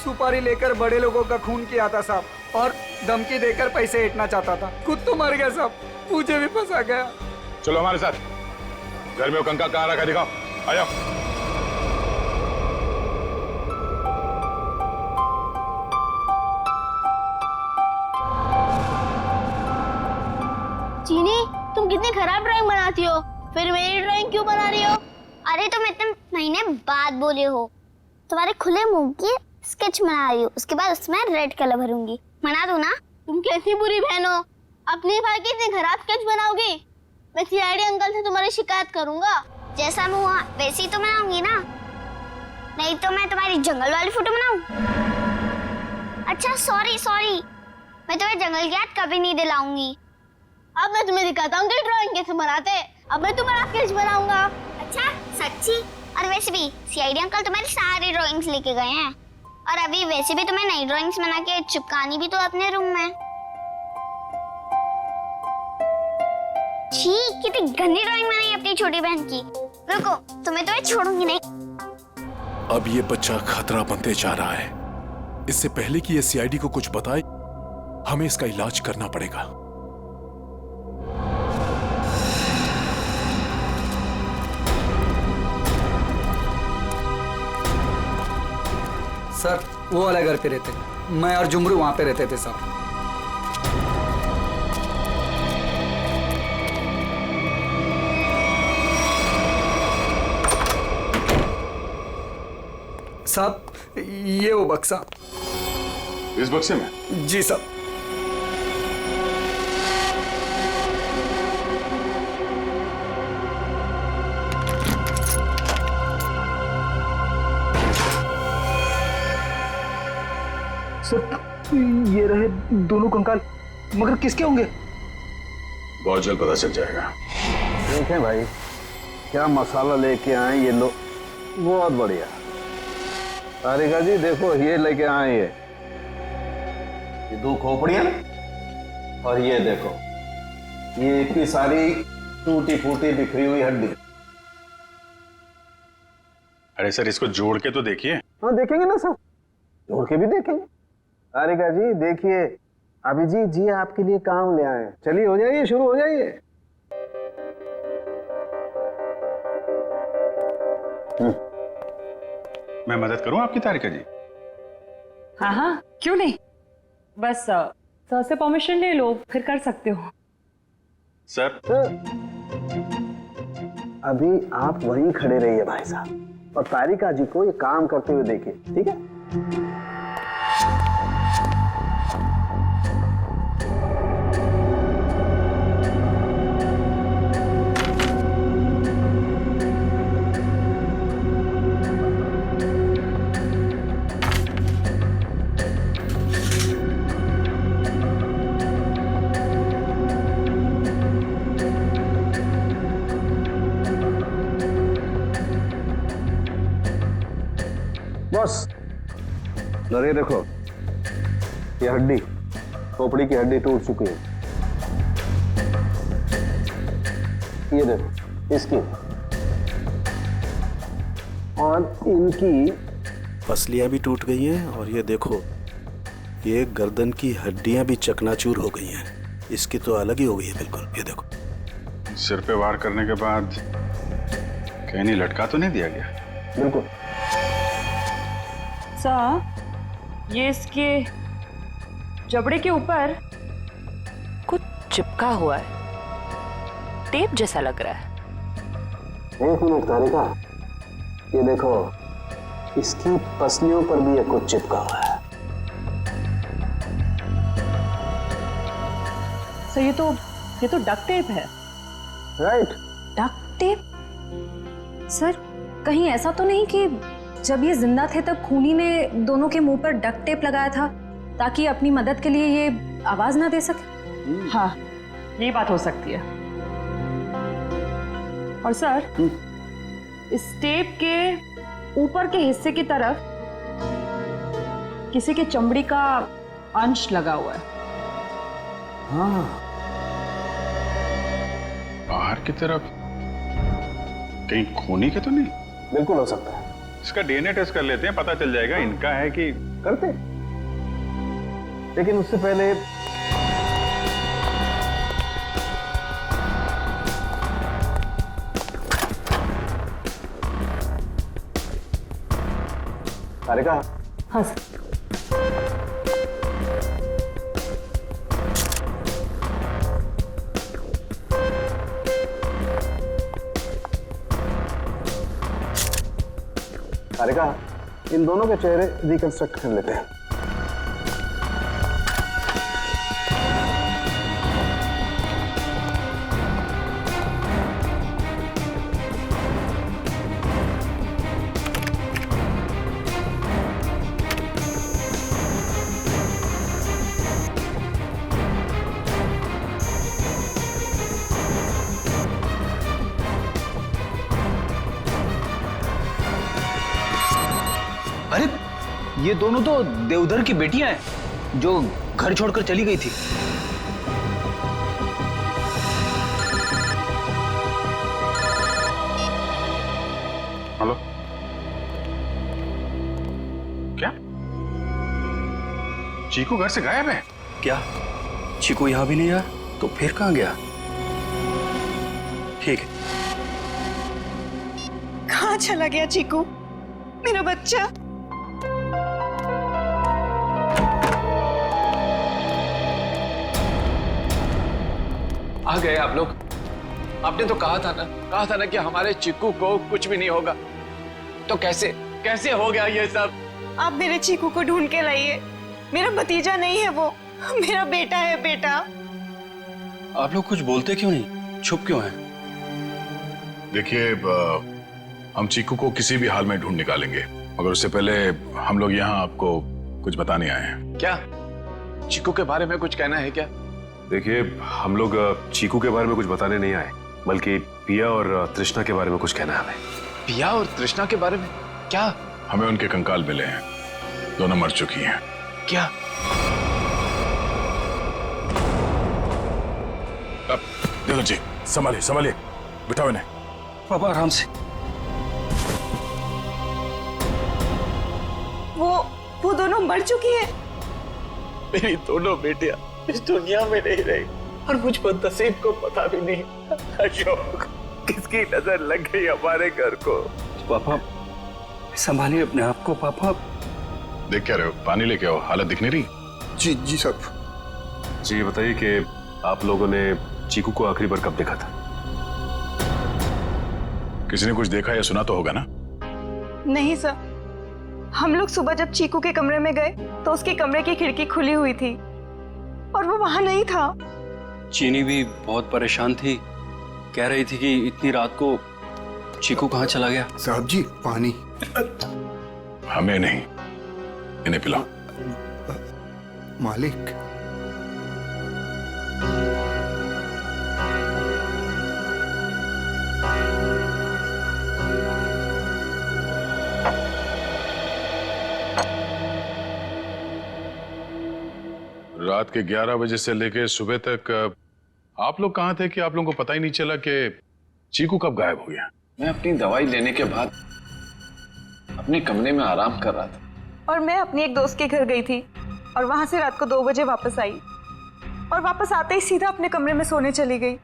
सुपारी लेकर बड़े लोगों का खून किया था साहब और धमकी देकर पैसे ऐंठना चाहता था। खुद तो मर गया साहब, मुझे भी फंसा गया। चलो हमारे साथ, घर में वो कंकाल कहाँ रखा दिखाओ, आ जाओ। चीनी, तुम कितनी खराब ड्राइंग बनाती हो, फिर मेरी ड्राइंग क्यों बना रही हो? अरे तुम इतने महीने बाद बोले हो, तुम्हारे खुले मुंह की स्केच बना रही हूँ, उसके बाद उसमें रेड कलर भरूंगी। मना दो ना। तुम कैसी बुरी बहन हो, अपने भाई की इतनी खराब स्केच बनाओगी? मैं सीआईडी अंकल से तुम्हारी शिकायत करूंगा। जैसा मुंह वैसे ही तो बनाऊंगी ना, नहीं तो मैं तुम्हारी जंगल वाली फोटो बनाऊं? अच्छा सॉरी, मैं तुम्हें जंगल की याद कभी नहीं दिलाऊंगी। अब मैं तुम्हें दिखाता हूँ कि ड्राइंग कैसे बनाते हैं। अब मैं तुम्हारा स्केच बनाऊंगा। अच्छा सच्ची? और वैसे भी सीआईडी अंकल तुम्हारी सारी ड्राइंग्स लेके गए हैं, और अभी वैसे भी तुम्हें नई ड्राइंग्स बना के चिपकानी भी तो अपने रूम में। छी, कितनी गंदी ड्राइंग बनाई अपनी छोटी बहन की। रुको, तुम्हें तो मैं छोड़ूंगी नहीं। अब ये बच्चा खतरा बनते जा रहा है। इससे पहले कि ये सीआईडी को कुछ बताए, हमें इसका इलाज करना पड़ेगा। सर वो वाला घर पे रहते, मैं और जुमरू वहां पे रहते थे साहब। साहब ये वो बक्सा। इस बक्से में? जी साहब। सर ये रहे दोनों कंकाल, मगर किसके होंगे? बहुत जल्द पता चल जाएगा। देखें भाई, क्या मसाला लेके आए ये लोग, बहुत बढ़िया। तारिका जी देखो, ये लेके आए ये 2 खोपड़ियां, और ये देखो ये इतनी सारी टूटी फूटी बिखरी हुई हड्डी। अरे सर इसको जोड़ के तो देखिए। हाँ देखेंगे ना सर, जोड़ के भी देखेंगे। तारिका जी देखिए, अभिजीत जी आपके लिए काम ले आए। चलिए हो जाइए, शुरू हो जाइए। मैं मदद करूं आपकी तारिका जी? हाँ हाँ, क्यों नहीं, बस सर से परमिशन ले लो, फिर कर सकते हो। सर अभी आप वहीं खड़े रहिए भाई साहब, और तारिका जी को ये काम करते हुए देखिए, ठीक है? बॉस, अरे देखो, ये हड्डी, खोपड़ी की हड्डी टूट चुकी है। ये देखो, इसकी और इनकी पसलियां भी टूट गई हैं, और ये देखो, ये गर्दन की हड्डियां भी चकनाचूर हो गई हैं। इसकी तो अलग ही हो गई है बिल्कुल। ये देखो, सिर पे वार करने के बाद कहीं नहीं लटका तो नहीं दिया गया? बिल्कुल। सर, ये इसके जबड़े के ऊपर कुछ चिपका हुआ है, टेप जैसा लग रहा है। एक मिनट तारिका, ये देखो, इसकी पसलियों पर भी ये कुछ चिपका हुआ है। सर, ये तो डक्ट टेप है। राइट। Duct tape? सर, कहीं ऐसा तो नहीं कि जब ये जिंदा थे तब खूनी ने दोनों के मुंह पर डक्ट टेप लगाया था ताकि अपनी मदद के लिए ये आवाज ना दे सके? हाँ, ये बात हो सकती है। और सर, इस टेप के ऊपर के हिस्से की तरफ किसी के चमड़ी का अंश लगा हुआ है। हाँ। बाहर की तरफ कहीं खूनी के तो नहीं? बिल्कुल हो सकता है। इसका डीएनए टेस्ट कर लेते हैं, पता चल जाएगा इनका है कि। करते, लेकिन उससे पहले तारिका। हाँ सर। तारिका, इन दोनों के चेहरे रिकंस्ट्रक्ट कर लेते हैं। अरे, ये दोनों तो देवधर की बेटियां हैं जो घर छोड़कर चली गई थी। हेलो, क्या चीकू घर से गायब है? क्या चीकू यहां भी नहीं आया? तो फिर कहां गया? ठीक है। कहाँ चला गया चीकू, मेरा बच्चा? आ गए आप लोग। आपने तो कहा था ना कि हमारे चिक्कू को कुछ भी नहीं होगा। तो कैसे हो गया ये सब? आप मेरे चीकू को ढूंढ के लाइए। मेरा भतीजा नहीं है वो, मेरा बेटा है। बेटा, आप लोग कुछ बोलते क्यों नहीं, चुप क्यों हैं? देखिए, हम चीकू को किसी भी हाल में ढूंढ निकालेंगे, मगर उससे पहले हम लोग यहाँ आपको कुछ बताने आए हैं। क्या चिक्कू के बारे में कुछ कहना है क्या? देखिए, हम लोग चीकू के बारे में कुछ बताने नहीं आए, बल्कि पिया और तृष्णा के बारे में कुछ कहना है हमें। पिया और तृष्णा के बारे में क्या? हमें उनके कंकाल मिले हैं, दोनों मर चुकी हैं। क्या? अब देखो जी, संभालिए, बिठाओ इन्हें। पापा आराम से। वो दोनों मर चुकी है। मेरी दोनों बेटियां इस दुनिया में नहीं रही और मुझ पर नसीब को पता भी नहीं। अशोक, किसकी नजर लग गई हमारे घर को? पापा संभालिए अपने आप को। पापा देख क्या रहे हो? पानी लेके आओ, हालत दिख नहीं रही। जी जी साहब। जी ये बताइए कि आप लोगों ने चीकू को आखिरी बार कब देखा था? किसी ने कुछ देखा या सुना तो होगा ना? नहीं सर, हम लोग सुबह जब चीकू के कमरे में गए तो उसके कमरे की खिड़की खुली हुई थी और वो वहां नहीं था। चीनी भी बहुत परेशान थी, कह रही थी कि इतनी रात को चीकू कहाँ चला गया। साहब जी पानी। हमें नहीं, इन्हें पिलाओ। मालिक। रात के 11 बजे से लेके सुबह तक आप लोग कहाँ थे कि आप लोगों को पता ही नहीं चला कि चीकू कब गायब हो गया? मैं अपनी दवाई लेने के बाद अपने कमरे में आराम कर रहा था और मैं अपनी एक दोस्त के घर गई थी और वहां से रात को 2 बजे वापस आई और वापस आते ही सीधा अपने कमरे में सोने चली गई।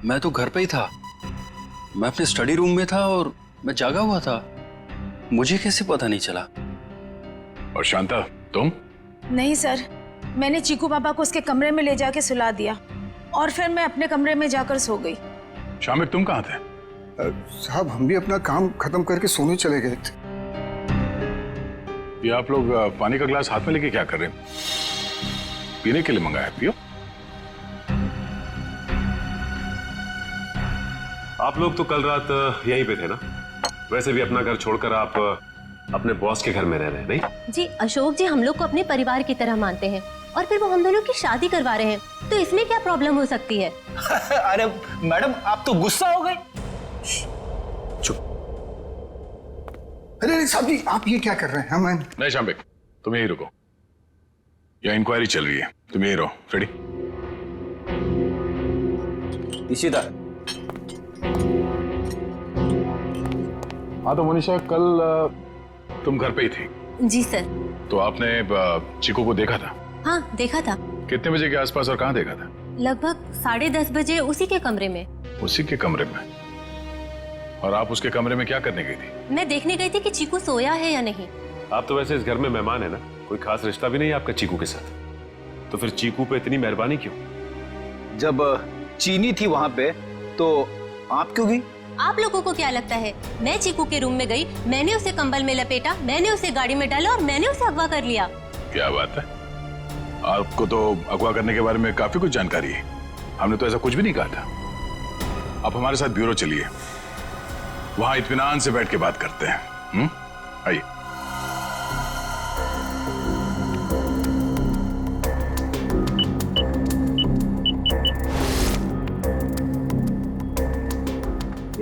मैं तो घर पे ही था, मैं अपने स्टडी रूम में था और मैं जागा हुआ था, मुझे कैसे पता नहीं चला। और शांता तुम? नहीं सर, मैंने चीकू पापा को उसके कमरे में ले जाके सुला दिया और फिर मैं अपने कमरे में जाकर सो गई। शामिक तुम कहाँ थे? साहब हम भी अपना काम खत्म करके सोने चले गए थे। ये आप लोग पानी का गिलास हाथ में लेके क्या कर रहे हैं? पीने के लिए मंगाया, पियो। आप लोग तो कल रात यहीं पे थे ना? वैसे भी अपना घर छोड़कर आप अपने बॉस के घर में रह रहे हैं, नहीं? जी अशोक जी हम लोग को अपने परिवार की तरह मानते हैं और फिर वो हम दोनों की शादी करवा रहे हैं, तो इसमें क्या प्रॉब्लम हो सकती है? अरे मैडम आप तो गुस्सा हो गए। चुप। अरे साहब जी आप ये क्या कर रहे हैं? मैं नहीं शामिक, तुम यहीं रुको, यहाँ इंक्वायरी चल रही है, तुम यहीं रहो। रेडी? इशिता। हाँ तो मनीषा कल तुम घर पे ही थी? जी सर। तो आपने चीकू को देखा था? हाँ देखा था। कितने बजे के आसपास और कहाँ देखा था? लगभग 10:30 बजे उसी के कमरे में। उसी के कमरे में? और आप उसके कमरे में क्या करने गई थी? मैं देखने गई थी कि चीकू सोया है या नहीं। आप तो वैसे इस घर में मेहमान है ना, कोई खास रिश्ता भी नहीं है आपका चीकू के साथ, तो फिर चीकू पे इतनी मेहरबानी क्यों? जब चीनी थी वहां पे तो आप क्यों गई? आप लोगों को क्या लगता है मैं चीकू के रूम में गई, मैंने उसे कंबल में लपेटा, मैंने उसे गाड़ी में डाला और मैंने उसे अगवा कर लिया? क्या बात है, आपको तो अगवा करने के बारे में काफी कुछ जानकारी है। हमने तो ऐसा कुछ भी नहीं कहा था। आप हमारे साथ ब्यूरो चलिए, वहां इत्मीनान से बैठ के बात करते हैं। आइए।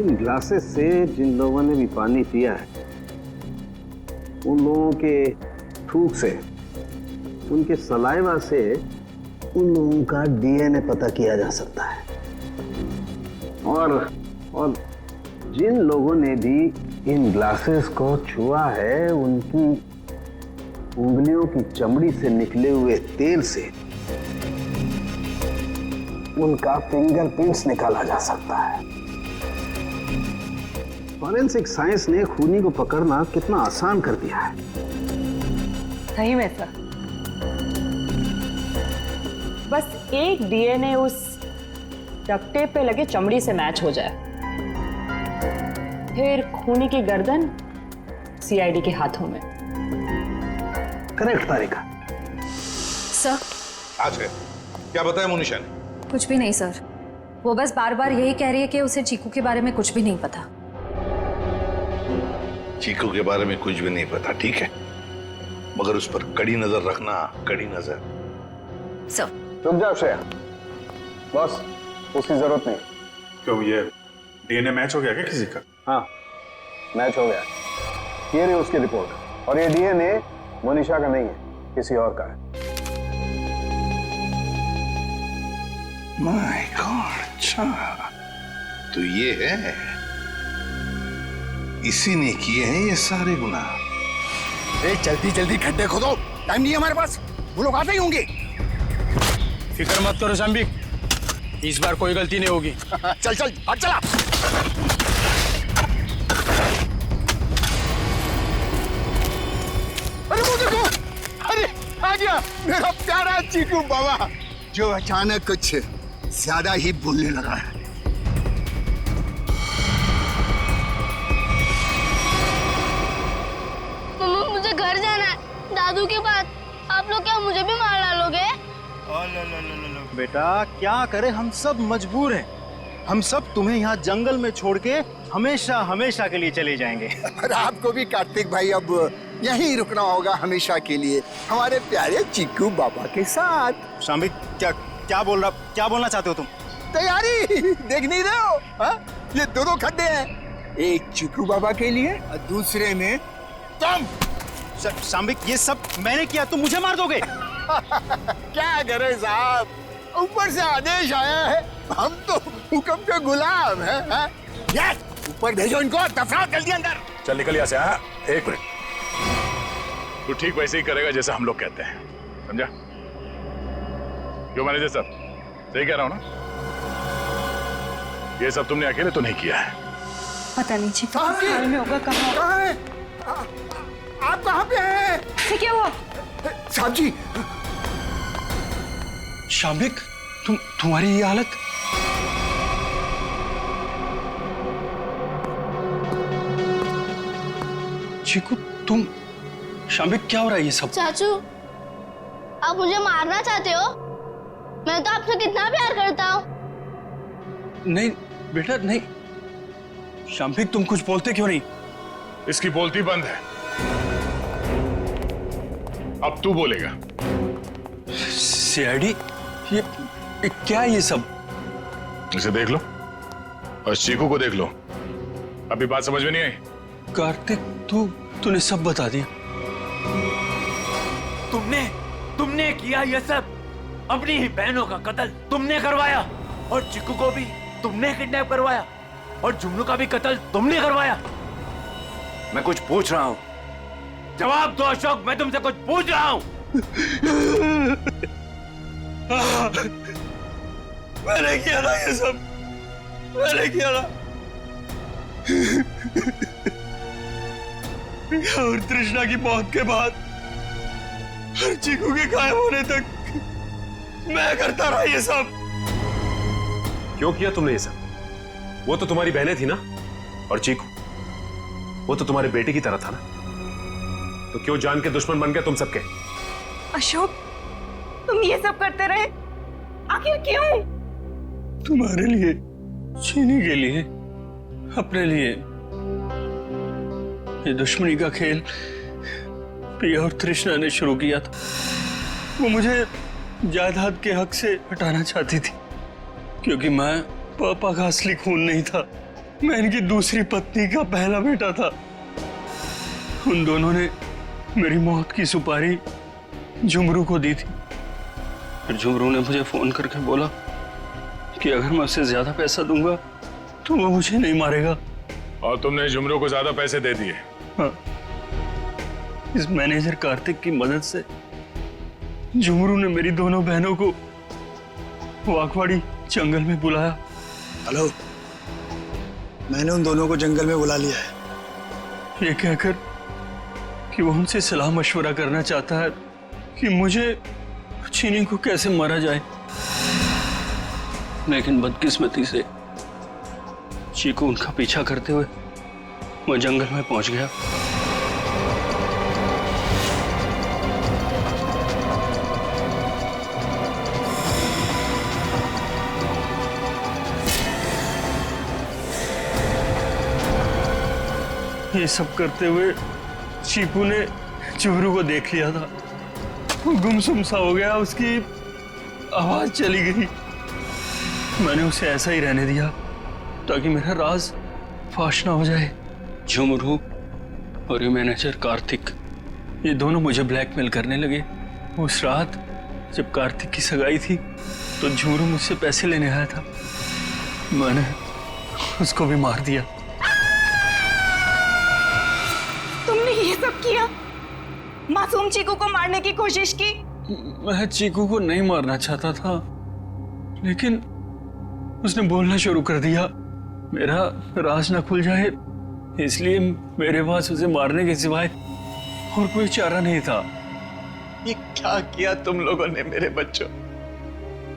इन ग्लासेस से जिन लोगों ने भी पानी पिया है उन लोगों के थूक से, उनके सलाइवा से उन लोगों का डीएनए पता किया जा सकता है। और जिन लोगों ने भी इन ग्लासेस को छुआ है उनकी उंगलियों की चमड़ी से निकले हुए तेल से उनका फिंगरप्रिंट्स निकाला जा सकता है। फॉरेंसिक साइंस ने खूनी को पकड़ना कितना आसान कर दिया है। सही में सर, बस एक डीएनए उस डक्ट टेप पे लगे चमड़ी से मैच हो जाए, फिर खूनी की गर्दन सीआईडी के हाथों में। करेक्ट तारिका। सर आज है क्या बताया मुनीषा ने? कुछ भी नहीं सर, वो बस बार बार यही कह रही है कि उसे चीकू के बारे में कुछ भी नहीं पता। चीकू के बारे में कुछ भी नहीं पता, ठीक है, मगर उस पर कड़ी नजर रखना, कड़ी नजर। सर रुक जाओ श्रेया, बॉस उसकी जरूरत नहीं। क्यों, ये डीएनए मैच हो गया क्या किसी का? हाँ मैच हो गया, ये रही उसकी रिपोर्ट, और ये डीएनए मनीषा का नहीं है, किसी और का है। माय गॉड, अच्छा तो ये है, इसी ने किए हैं ये सारे गुनाह। जल्दी जल्दी खड्डे खोदो, टाइम नहीं है हमारे पास, वो लोग आते ही होंगे। फिक्र मत करो शाम्बिक, इस बार कोई गलती नहीं होगी। चल चल हट चला। अरे वो देखो आ गया मेरा प्यारा चीकू बाबा, जो अचानक कुछ ज्यादा ही बोलने लगा है। मम्मा मुझे घर जाना है, दादू के पास। आप लोग क्या मुझे भी मार डालोगे? बेटा क्या करें, हम सब मजबूर हैं। हम सब तुम्हें यहाँ जंगल में छोड़ के हमेशा हमेशा के लिए चले जाएंगे। और आपको भी कार्तिक भाई अब यहीं रुकना होगा हमेशा के लिए, हमारे प्यारे चीकू बाबा के साथ। शाम्बिक क्या बोलना चाहते हो तुम? तैयारी देख नहीं रहे हो? हा? ये दोनों खड्डे हैं, एक चीकू बाबा के लिए और दूसरे में तुम। शाम्बिक ये सब मैंने किया, तुम मुझे मार दोगे? क्या करें साहब, ऊपर से आदेश आया है, हम तो हुक्म के गुलाम हैं। हा? ऊपर भेजो इनको, दफनाओ जल्दी अंदर। चल निकल यहाँ से। हाँ, एक मिनट, तू ठीक वैसे ही करेगा जैसा हम लोग कहते हैं, समझा? क्यों मैनेजर साहब, सही कह रहा हूँ ना? ये सब तुमने अकेले तो नहीं किया है। पता नहीं जी, कहाँ में होगा। कहाँ है? आप कहाँ पे हैं? क्या हुआ? साहब जी। शाम्बिक, तुम्हारी ये हालत? चीकू तुम, शाम्बिक क्या हो रहा है ये सब? चाचू आप मुझे मारना चाहते हो? मैं तो आपसे कितना प्यार करता हूँ। नहीं बेटा नहीं। शाम्बिक तुम कुछ बोलते क्यों नहीं? इसकी बोलती बंद है, अब तू बोलेगा। सीआईडी, ये क्या है ये सब? इसे देख लो और चीकू को देख लो। अभी बात समझ में नहीं आई? कार्तिक तूने सब बता दिया। तुमने किया ये सब, अपनी ही बहनों का कत्ल तुमने करवाया, और चिक्कू को भी तुमने किडनैप करवाया, और जुमनू का भी कत्ल तुमने करवाया। मैं कुछ पूछ रहा हूँ, जवाब दो अशोक, मैं तुमसे कुछ पूछ रहा हूँ। मैंने किया ना ये सब, मैंने किया ना। और तृष्णा की मौत के बाद और चीकू के गायब होने तक मैं करता रहा ये सब। क्यों किया तुमने ये सब? वो तो तुम्हारी बहनें थी ना, और चीकू वो तो तुम्हारे बेटे की तरह था ना, तो क्यों जान के दुश्मन बन गए तुम सबके? अशोक तुम ये सब करते रहे, आखिर क्यों? तुम्हारे लिए, चीनी के लिए, अपने लिए। ये दुश्मनी का खेल प्रिया और तृष्णा ने शुरू किया था। वो मुझे जायदाद के हक से हटाना चाहती थी, क्योंकि मैं पापा का असली खून नहीं था, मैं इनकी दूसरी पत्नी का पहला बेटा था। उन दोनों ने मेरी मौत की सुपारी झुमरू को दी थी। फिर झुमरू ने मुझे फोन करके बोला कि अगर मैं उसे ज्यादा पैसा दूंगा तो वो मुझे नहीं मारेगा। और तुमने झुमरू को ज्यादा पैसे दे दिए? हाँ, इस मैनेजर कार्तिक की मदद से झुमरू ने मेरी दोनों बहनों को वाकवाड़ी जंगल में बुलाया। हेलो, मैंने उन दोनों को जंगल में बुला लिया है। ये कहकर कि वो उनसे सलाह मशवरा करना चाहता है कि मुझे चीनी को कैसे मारा जाए। लेकिन बदकिस्मती से चीकू उनका पीछा करते हुए वो जंगल में पहुंच गया। ये सब करते हुए चीकू ने झुमरू को देख लिया था। वो गुमसुम सा हो गया, उसकी आवाज चली गई। मैंने उसे ऐसा ही रहने दिया ताकि मेरा राज फाश ना हो जाए। झुमरू और ये मैनेजर कार्तिक, ये दोनों मुझे ब्लैकमेल करने लगे। उस रात जब कार्तिक की सगाई थी तो झुमरू मुझसे पैसे लेने आया था, मैंने उसको भी मार दिया। तुमने ये सब किया? मासूम चीकू को मारने की कोशिश की? मैं चीकू को नहीं मारना चाहता था, लेकिन उसने बोलना शुरू कर दिया, मेरा राज ना खुल जाए, इसलिए मेरे पास उसे मारने के सिवाय और कोई चारा नहीं था। ये क्या किया तुम लोगों ने मेरे बच्चों?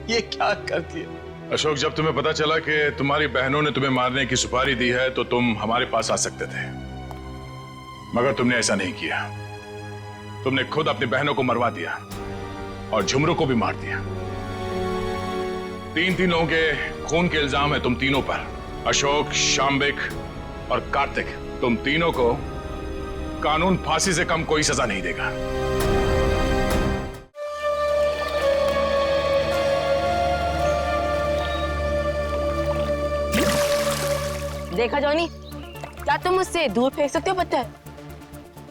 ये क्या कर दिया? अशोक, जब तुम्हें पता चला कि तुम्हारी बहनों ने तुम्हें मारने की सुपारी दी है तो तुम हमारे पास आ सकते थे, मगर तुमने ऐसा नहीं किया। तुमने खुद अपनी बहनों को मरवा दिया और झुमरू को भी मार दिया। तीन लोगों के खून के इल्जाम है तुम तीनों पर, अशोक, शाम्बिक और कार्तिक। तुम तीनों को कानून फांसी से कम कोई सजा नहीं देगा। देखा जॉनी, क्या तुम मुझसे दूर फेंक सकते हो पत्थर?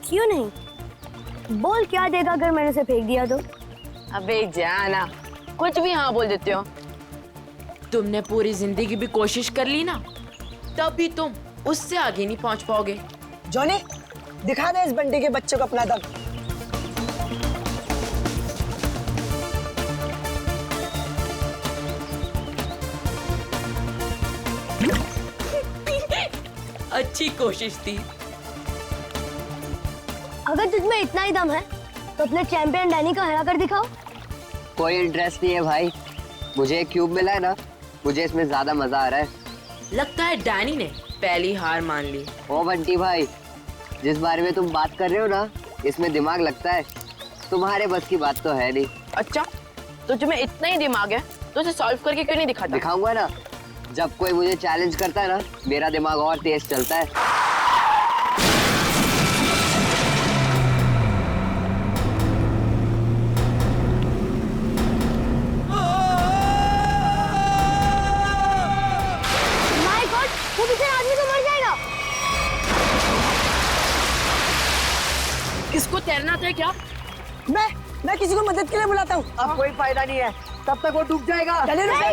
क्यों नहीं? बोल क्या देगा अगर मैंने उसे फेंक दिया तो? अबे जाना, कुछ भी हाँ बोल देते हो। तुमने पूरी जिंदगी भी कोशिश कर ली ना, तब भी तुम उससे आगे नहीं पहुंच पाओगे। जॉनी, दिखा दे इस बंटी के बच्चे को अपना दम। अच्छी कोशिश थी। अगर तुझमें इतना ही दम है तो अपने चैंपियन डैनी को हरा कर दिखाओ। कोई इंटरेस्ट नहीं है भाई, मुझे एक क्यूब मिला है ना, मुझे इसमें ज्यादा मजा आ रहा है। लगता है डैनी ने पहली हार मान ली। ओ बंटी भाई, जिस बारे में तुम बात कर रहे हो ना, इसमें दिमाग लगता है। तुम्हारे बस की बात तो है नहीं। अच्छा, तो तुम्हें इतना ही दिमाग है तो उसे सॉल्व करके क्यों नहीं दिखाता? दिखाऊंगा ना, जब कोई मुझे चैलेंज करता है ना, मेरा दिमाग और तेज चलता है। माय गॉड, वो बेचारा आदमी तो मर जाएगा। इसको तैरना आता है क्या? मैं किसी को मदद के लिए बुलाता हूँ। अब कोई फायदा नहीं है, तब तक वो डूब जाएगा। डैनी, नहीं।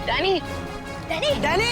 डैनी, डैनी डैनी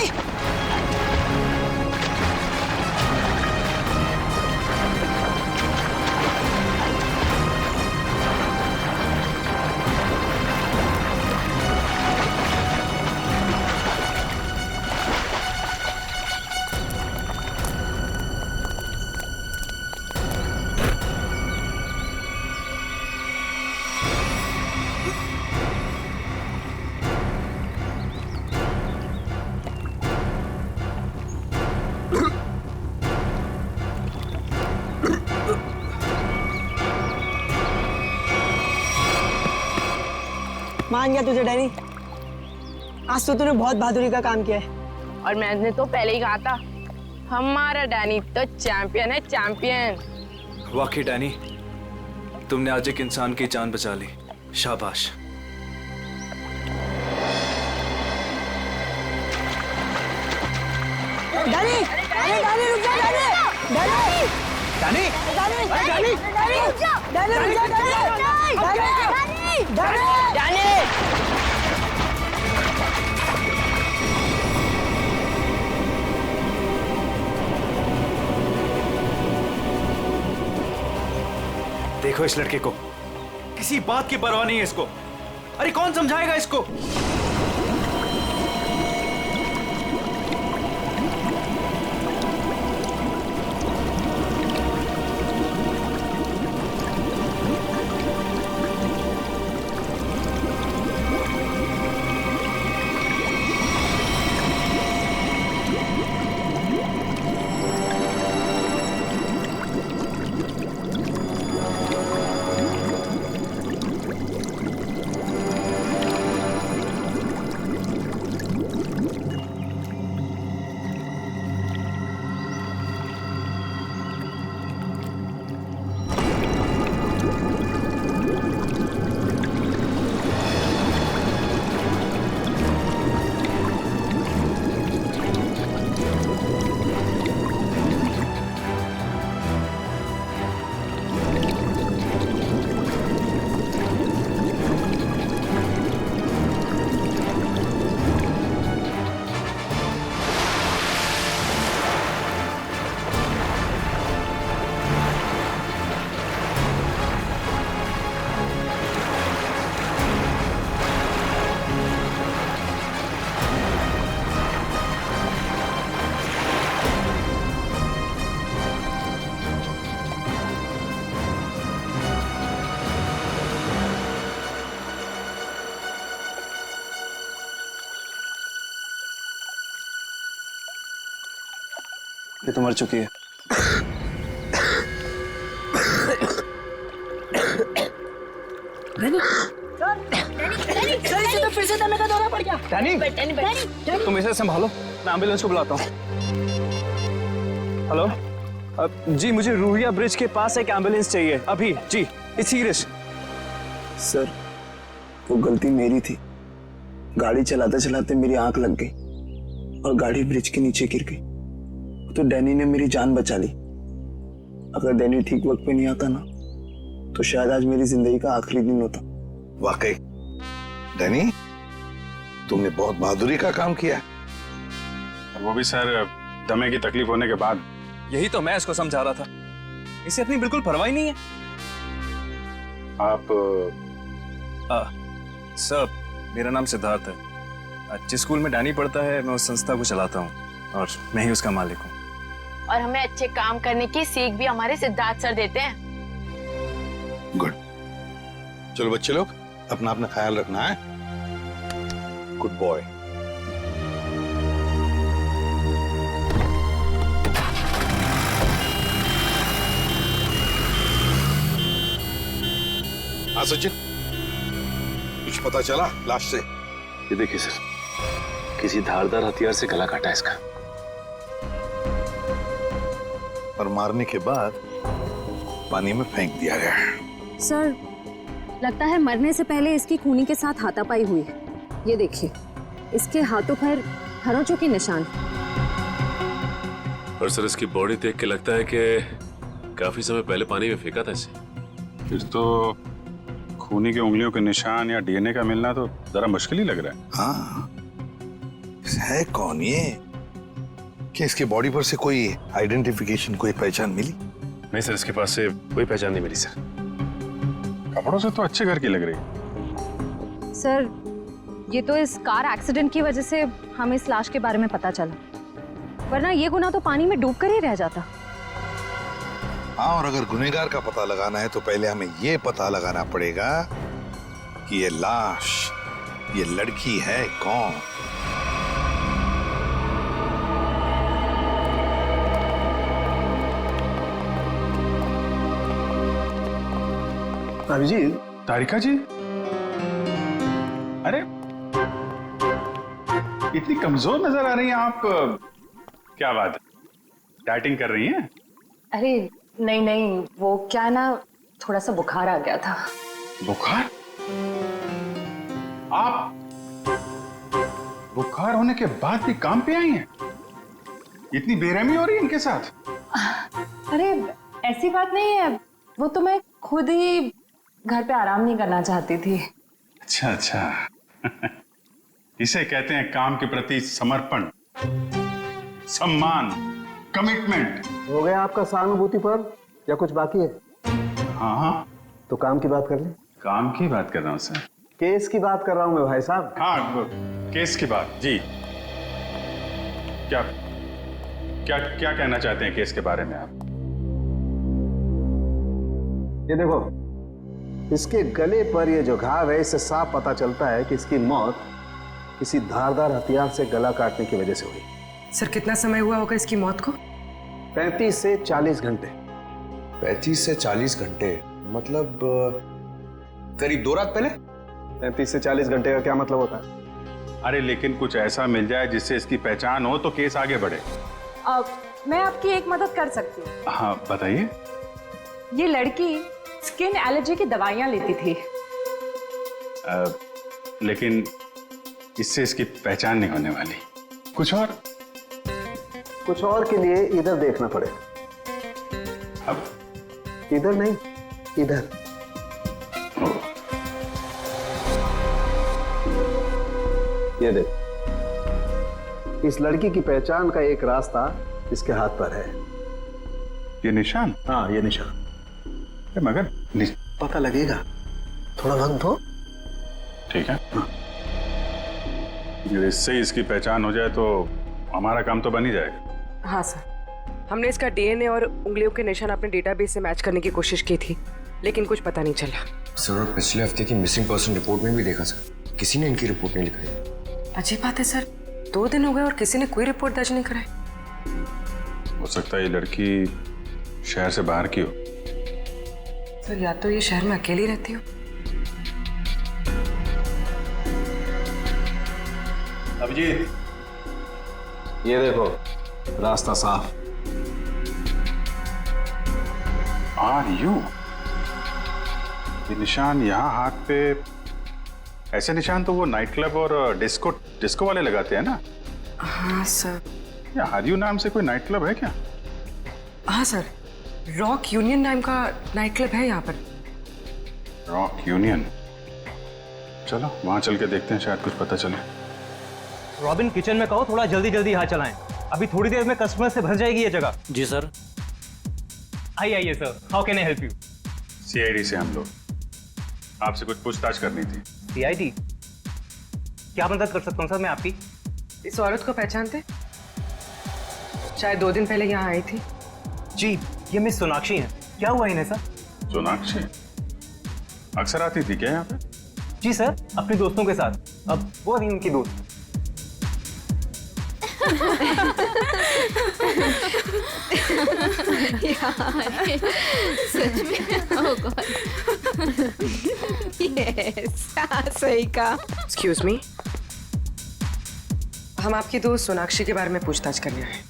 मान गया तुझे डैनी, आज तो तूने बहुत बहादुरी का काम किया है। और मैंने तो पहले ही कहा था, हमारा डैनी तो चैंपियन है, चैंपियन। वाकई डैनी, तुमने आज एक इंसान की जान बचा ली, शाबाश। डैनी डैनी डैनी रुक जा Danny Danny Danny Danny Danny Danny रुक जा डैनी रुक जा डैनी डैनी डैनी देखो इस लड़के को, किसी बात की परवाह नहीं है इसको। अरे कौन समझाएगा इसको? ये तो मर चुकी है। तो फिर से दमे का दौरा पड़ गया। डैनी, तुम इसे संभालो, मैं एम्बुलेंस को बुलाता हूँ। हेलो, जी मुझे रूहिया ब्रिज के पास एक एम्बुलेंस चाहिए अभी। जी, इट्स सीरियस। सर, वो गलती मेरी थी। गाड़ी चलाते चलाते मेरी आंख लग गई और गाड़ी ब्रिज के नीचे गिर गई। तो डैनी ने मेरी जान बचा ली। अगर डैनी ठीक वक्त पे नहीं आता ना, तो शायद आज मेरी जिंदगी का आखिरी दिन होता। वाकई डैनी, तुमने बहुत बहादुरी का काम किया है। वो भी सर, दमे की तकलीफ होने के बाद। यही तो मैं इसको समझा रहा था, इसे अपनी बिल्कुल परवाह ही नहीं है। आप सर, मेरा नाम सिद्धार्थ है। जिस स्कूल में डैनी पढ़ता है, मैं उस संस्था को चलाता हूँ और मैं ही उसका मालिक हूँ। और हमें अच्छे काम करने की सीख भी हमारे सिद्धार्थ सर देते हैं। गुड। चलो बच्चे लोग, अपना अपना ख्याल रखना है। Good boy. हाँ सचिन, कुछ पता चला लाश से? ये देखिए सर, किसी धारदार हथियार से गला काटा इसका। और मारने के बाद पानी में फेंक दिया गया है। सर, लगता है मरने से पहले इसकी खूनी के साथ हाथापाई हुई है। ये देखिए, इसके हाथों पर खरोंचों के निशान। और सर, इसकी बॉडी देख के लगता है कि काफी समय पहले पानी में फेंका था इसे। फिर तो खूनी की उंगलियों के निशान या डीएनए का मिलना तो जरा मुश्किल ही लग रहा है। हाँ, है कौन ये? क्या इसके बॉडी पर से कोई आइडेंटिफिकेशन, कोई पहचान मिली? नहीं सर, इसके पास से कोई पहचान नहीं मिली सर। कपड़ों से तो अच्छे घर की लग रही। सर ये तो इस कार एक्सीडेंट की वजह से हमें इस लाश के बारे में पता चला, वरना ये गुनाह तो पानी में डूबकर ही रह जाता। हाँ, और अगर गुनहगार का पता लगाना है तो पहले हमें ये पता लगाना पड़ेगा कि ये लाश, ये लड़की है कौन। अभिजीत। तारिका जी, अरे इतनी कमजोर नजर आ रही हैं आप। क्या बात है, डाइटिंग कर रही हैं? अरे नहीं नहीं, वो क्या ना, थोड़ा सा बुखार आ गया था। बुखार? आप बुखार होने के बाद भी काम पे आई हैं? इतनी बेरहमी हो रही है इनके साथ? अरे ऐसी बात नहीं है, वो तो मैं खुद ही घर पे आराम नहीं करना चाहती थी। अच्छा अच्छा इसे कहते हैं काम के प्रति समर्पण, सम्मान, कमिटमेंट। हो गया आपका सहानुभूति पर या कुछ बाकी है? हाँ हाँ, तो काम की बात कर ले। काम की बात कर रहा हूँ सर। केस की बात कर रहा हूँ मैं भाई साहब। हाँ, केस की बात जी। क्या क्या क्या कहना चाहते हैं केस के बारे में आप? ये देखो, इसके गले पर ये जो घाव है, इससे साफ पता चलता है कि इसकी मौत किसी धारदार हथियार से गला काटने की वजह से हुई। सर कितना समय हुआ होगा इसकी मौत को? 35 से 40 घंटे। 35 से 40 घंटे मतलब करीब 2 रात पहले। 35 से 40 घंटे का क्या मतलब होता है? अरे लेकिन कुछ ऐसा मिल जाए जिससे इसकी पहचान हो तो केस आगे बढ़े। मैं आपकी एक मदद कर सकती हूँ। हाँ बताइए। ये लड़की स्किन एलर्जी की दवाइयाँ लेती थी। लेकिन इससे इसकी पहचान नहीं होने वाली। कुछ और के लिए इधर देखना पड़ेगा। अब इधर नहीं, इधर। ये देख, इस लड़की की पहचान का एक रास्ता इसके हाथ पर है। ये निशान? हाँ, ये निशान। मगर पता लगेगा, थोड़ा वक्त दो। ठीक है। इससे इसकी पहचान हो जाए तो हमारा काम तो बन ही जाएगा। हाँ सर, हमने इसका डीएनए और उंगलियों के निशान अपने डेटाबेस से मैच करने की कोशिश की थी, लेकिन कुछ पता नहीं चला। सर, और पिछले हफ्ते की मिसिंग पर्सन रिपोर्ट में भी देखा सर, किसी ने इनकी रिपोर्ट नहीं लिखाई। अजीब बात है सर, 2 दिन हो गए और किसी ने कोई रिपोर्ट दर्ज नहीं कराई। हो सकता है ये लड़की शहर से बाहर की हो। सर या तो ये शहर में अकेली रहती हो। अभिजीत, ये देखो, रास्ता साफ। Are you? ये निशान यहाँ हाथ पे, ऐसे निशान तो वो नाइट क्लब और डिस्को वाले लगाते हैं ना? हाँ सर। क्या आर यू नाम से कोई नाइट क्लब है क्या? हाँ सर, रॉक यूनियन नाम का नाइट क्लब है यहाँ पर। Rock union? चलो वहां चल के देखते हैं, शायद कुछ पता चले। रॉबिन, किचन में कहो थोड़ा जल्दी जल्दी यहाँ चलाएं। अभी थोड़ी देर में कस्टमर से भर जाएगी ये जगह। जी सर। आइए sir, how can I help you? CID से हम लोग, आपसे कुछ पूछताछ करनी थी। सीआईडी? क्या मदद कर सकता हूँ सर मैं आपकी? इस औरत को पहचानते? शायद 2 दिन पहले यहाँ आई थी। जी, ये मिस सोनाक्षी हैं। क्या हुआ इन्हें सर? सोनाक्षी अक्सर आती थी क्या यहाँ पे? जी सर, अपने दोस्तों के साथ। अब वो अभी उनकी दोस्त। सच में? ओह गॉड। यस, सही कहा। एक्सक्यूज मी, हम आपकी दोस्त सोनाक्षी के बारे में पूछताछ करने आए।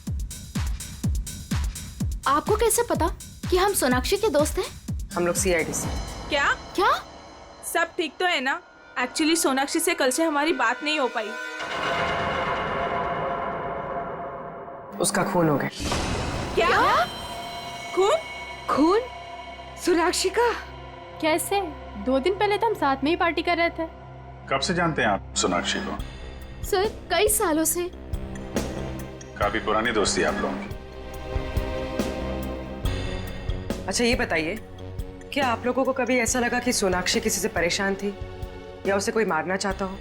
आपको कैसे पता कि हम सोनाक्षी के दोस्त हैं? हम लोग सीआईडी से। क्या? क्या? सब ठीक तो है ना? एक्चुअली सोनाक्षी से कल से हमारी बात नहीं हो पाई। उसका खून हो गया। क्या? खून? खून? सोनाक्षी का? कैसे? 2 दिन पहले तो हम साथ में ही पार्टी कर रहे थे। कब से जानते हैं आप सोनाक्षी को? सर कई सालों से। काफी पुरानी दोस्ती है आप लोगों की। अच्छा ये बताइए, क्या आप लोगों को कभी ऐसा लगा कि सोनाक्षी किसी से परेशान थी या उसे कोई मारना चाहता हो?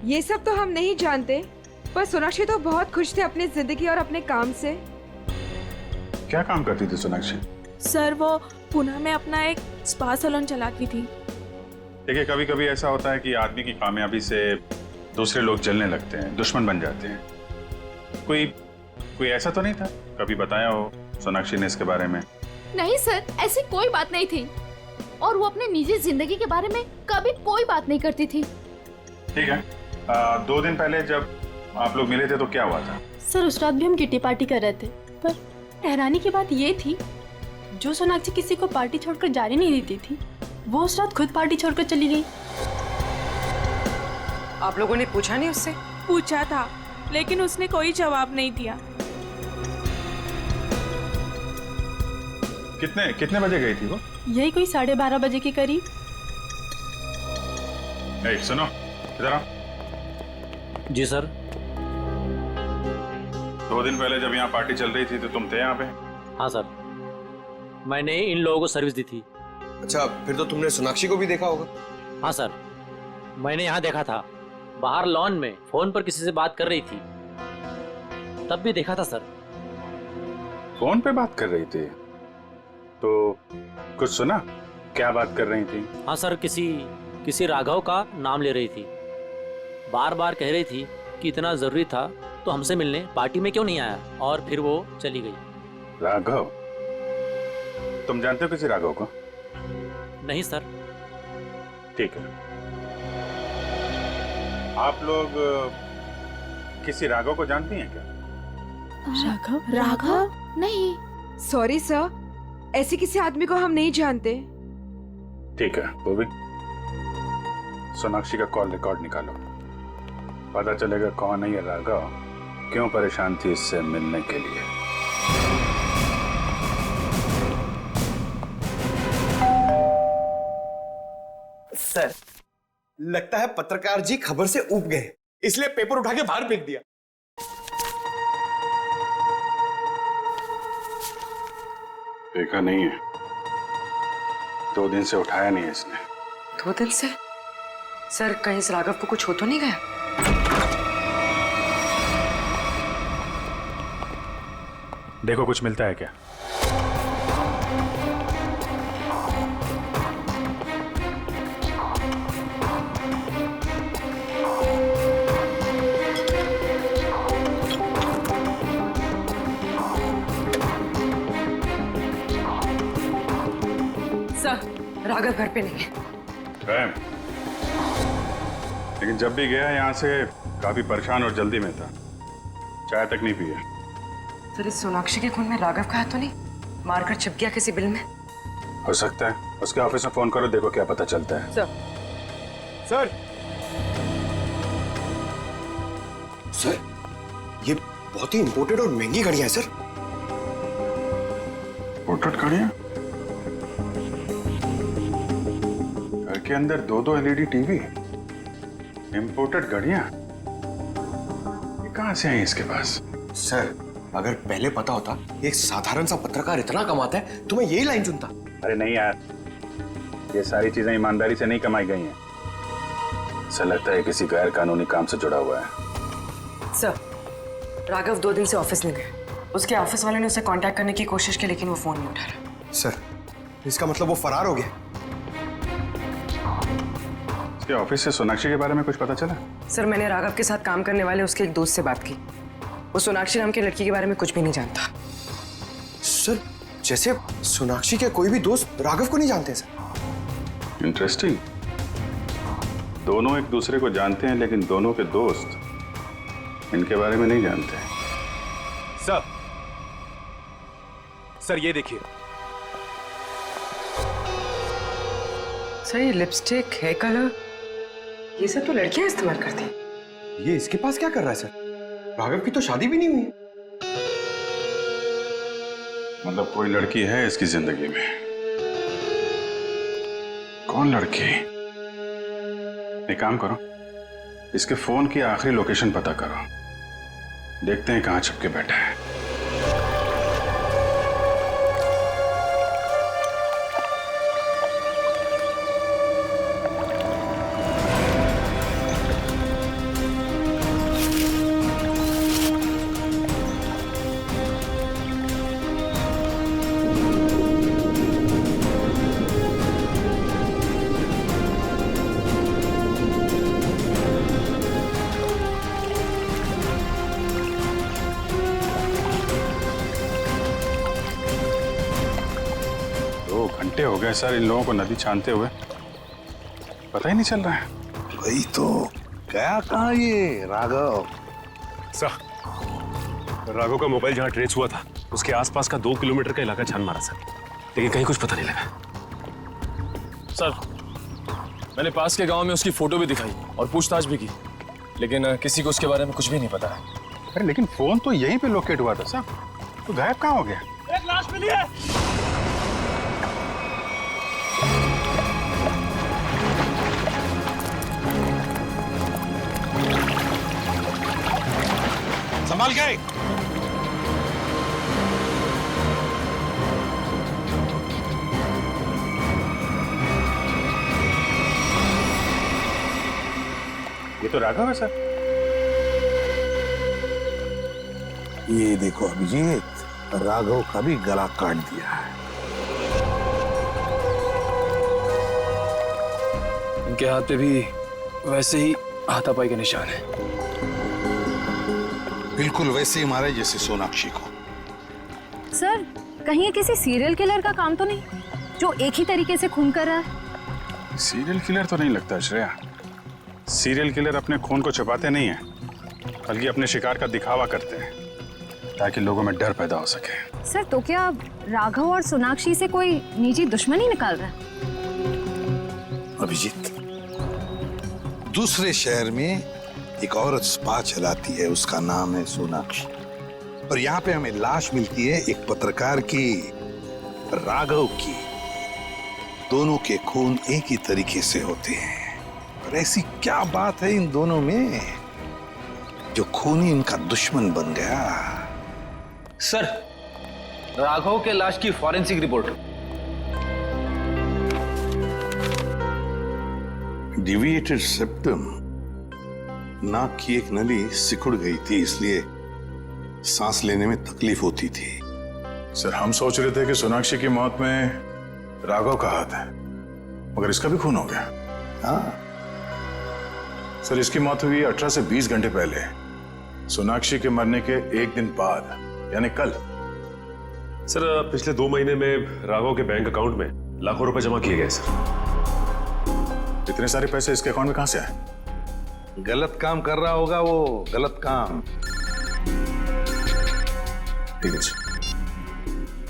ये सब तो हम नहीं जानते, पर सोनाक्षी तो बहुत खुश थे अपनी जिंदगी और अपने काम से। क्या काम करती थी सोनाक्षी? सर वो पुणे में अपना एक स्पा सैलून चलाती थी। देखिए, कभी कभी ऐसा होता है कि आदमी की कामयाबी से दूसरे लोग जलने लगते हैं, दुश्मन बन जाते हैं। कोई ऐसा तो नहीं था कभी बताया हो सोनाक्षी ने इसके बारे में? नहीं सर, ऐसी कोई बात नहीं थी, और वो अपने निजी जिंदगी के बारे में कभी कोई बात नहीं करती थी। ठीक है, 2 दिन पहले जब आप लोग मिले थे तो क्या हुआ था? सर उस रात भी हम किटी पार्टी कर रहे थे, पर हैरानी की बात ये थी, जो सोनाक्षी किसी को पार्टी छोड़कर जाने नहीं देती थी, वो उस रात खुद पार्टी छोड़कर चली गई। आप लोगों ने पूछा नहीं उससे? पूछा था, लेकिन उसने कोई जवाब नहीं दिया। कितने बजे गई थी वो? यही कोई 12:30 बजे के करीब। सुनो, इधर आओ। जी सर। 2 दिन पहले जब यहाँ पार्टी चल रही थी तो तुम थे यहाँ पे? हाँ सर, मैंने इन लोगों को सर्विस दी थी। अच्छा, फिर तो तुमने सोनाक्षी को भी देखा होगा? हाँ सर, मैंने यहाँ देखा था, बाहर लॉन में फोन पर किसी से बात कर रही थी, तब भी देखा था सर। फोन पे बात कर रही थी तो कुछ सुना? क्या बात कर रही थी? हाँ सर, किसी राघव का नाम ले रही थी, बार बार कह रही थी कि इतना जरूरी था तो हमसे मिलने पार्टी में क्यों नहीं आया, और फिर वो चली गई। राघव? तुम जानते हो किसी राघव को? नहीं सर। ठीक है, आप लोग किसी राघव को जानती हैं क्या? राघव? राघव? नहीं। सॉरी सर, ऐसे किसी आदमी को हम नहीं जानते। ठीक है, वो भी सोनाक्षी का कॉल रिकॉर्ड निकालो, पता चलेगा कौन है ये राघव, क्यों परेशान थी इससे मिलने के लिए। सर, लगता है पत्रकार जी खबर से ऊब गए, इसलिए पेपर उठा के बाहर फेंक दिया। देखा नहीं है, 2 दिन से उठाया नहीं है इसने। 2 दिन से? सर कहीं इस राघव को कुछ हो तो नहीं गया? देखो कुछ मिलता है क्या? सर राघव घर पे नहीं है। लेकिन जब भी गया यहाँ से काफी परेशान और जल्दी में था, चाय तक नहीं पिया। सर इस सोनाक्षी के खून में राघव का हाथ तो नहीं? मारकर छिप गया किसी बिल में? हो सकता है, उसके ऑफिस में फोन करो, देखो क्या पता चलता है। सर सर, ये बहुत ही इंपोर्टेड और महंगी घड़ियां हैं सर। इंपोर्टेड घड़ियां? घर के अंदर 2-2 LED टीवी, इंपोर्टेड घड़ियां, ये कहां से आई इसके पास? सर अगर पहले पता होता एक साधारण सा पत्रकार इतना कमाता है तो मैं यही लाइन चुनता। अरे नहीं यार, ये सारी चीजें ईमानदारी से नहीं कमाई गई हैं। ऐसा लगता है किसी गैर कानूनी काम से जुड़ा हुआ है। सर राघव 2 दिन से ऑफिस नहीं गए, उसके ऑफिस वाले ने उसे कांटेक्ट करने की कोशिश की लेकिन वो फोन नहीं उठा रहा। सर इसका मतलब वो फरार हो गया? उसके ऑफिस से सोनाक्षी के बारे में कुछ पता चला? सर मैंने राघव के साथ काम करने वाले उसके एक दोस्त से बात की, वो सोनाक्षी नाम की लड़की के बारे में कुछ भी नहीं जानता। सर जैसे सोनाक्षी के कोई भी दोस्त राघव को नहीं जानते सर। इंटरेस्टिंग, दोनों एक दूसरे को जानते हैं लेकिन दोनों के दोस्त इनके बारे में नहीं जानते। सर ये देखिए। सर ये लिपस्टिक, हेयर कलर, ये सब तो लड़कियां इस्तेमाल करती हैं। ये इसके पास क्या कर रहा है सर? राघव की तो शादी भी नहीं हुई। मतलब कोई लड़की है इसकी जिंदगी में? कौन लड़की? एक काम करो, इसके फोन की आखिरी लोकेशन पता करो, देखते हैं कहाँ छिपके बैठा है। घंटे हो गए सर इन लोगों को नदी छानते हुए, पता ही नहीं चल रहा है। वही तो, गया कहाँ ये राघव? सर, राघव का मोबाइल जहाँ ट्रेस हुआ था उसके आसपास का 2 किलोमीटर का इलाका छान मारा सर, लेकिन कहीं कुछ पता नहीं लगा। सर, मैंने पास के गांव में उसकी फोटो भी दिखाई और पूछताछ भी की, लेकिन किसी को उसके बारे में कुछ भी नहीं पता है। अरे लेकिन फोन तो यहीं पे लोकेट हुआ था सर, तो गायब कहाँ हो गया? एक लाश मिली है। संभाल के। ये तो राघव है सर। ये देखो अभिजीत, राघव का भी गला काट दिया है। इनके हाथ पे भी वैसे ही हाथापाई के निशान है, बिल्कुल वैसे ही मारे जैसे सोनाक्षी को। सर, कहीं ये किसी सीरियल किलर का काम तो नहीं, जो एक ही तरीके से खून कर रहा है? सीरियल किलर तो नहीं लगता श्रेया। सीरियल किलर अपने खून को छुपाते नहीं हैं, बल्कि अपने शिकार का दिखावा करते हैं ताकि लोगों में डर पैदा हो सके। सर, तो क्या राघव और सोनाक्षी से कोई निजी दुश्मनी निकाल रहा है? अभिजीत, दूसरे शहर में एक औरत स्पा चलाती है, उसका नाम है सोनाक्षी, और यहाँ पे हमें लाश मिलती है एक पत्रकार की, राघव की। दोनों के खून एक ही तरीके से होते हैं, और ऐसी क्या बात है इन दोनों में जो खूनी इनका दुश्मन बन गया? सर, राघव के लाश की फॉरेंसिक रिपोर्ट। डिविएटेड सेप्टम, नाक की एक नली सिकुड़ गई थी, इसलिए सांस लेने में तकलीफ होती थी। सर, हम सोच रहे थे कि सोनाक्षी की मौत में राघव का हाथ है, मगर इसका भी खून हो गया। हाँ सर, इसकी मौत हुई 18 से 20 घंटे पहले, सोनाक्षी के मरने के एक दिन बाद, यानी कल। सर, पिछले 2 महीने में राघव के बैंक अकाउंट में लाखों रुपए जमा किए गए सर। इतने सारे पैसे इसके अकाउंट में कहां से आए? गलत काम कर रहा होगा वो, गलत काम। ठीक है।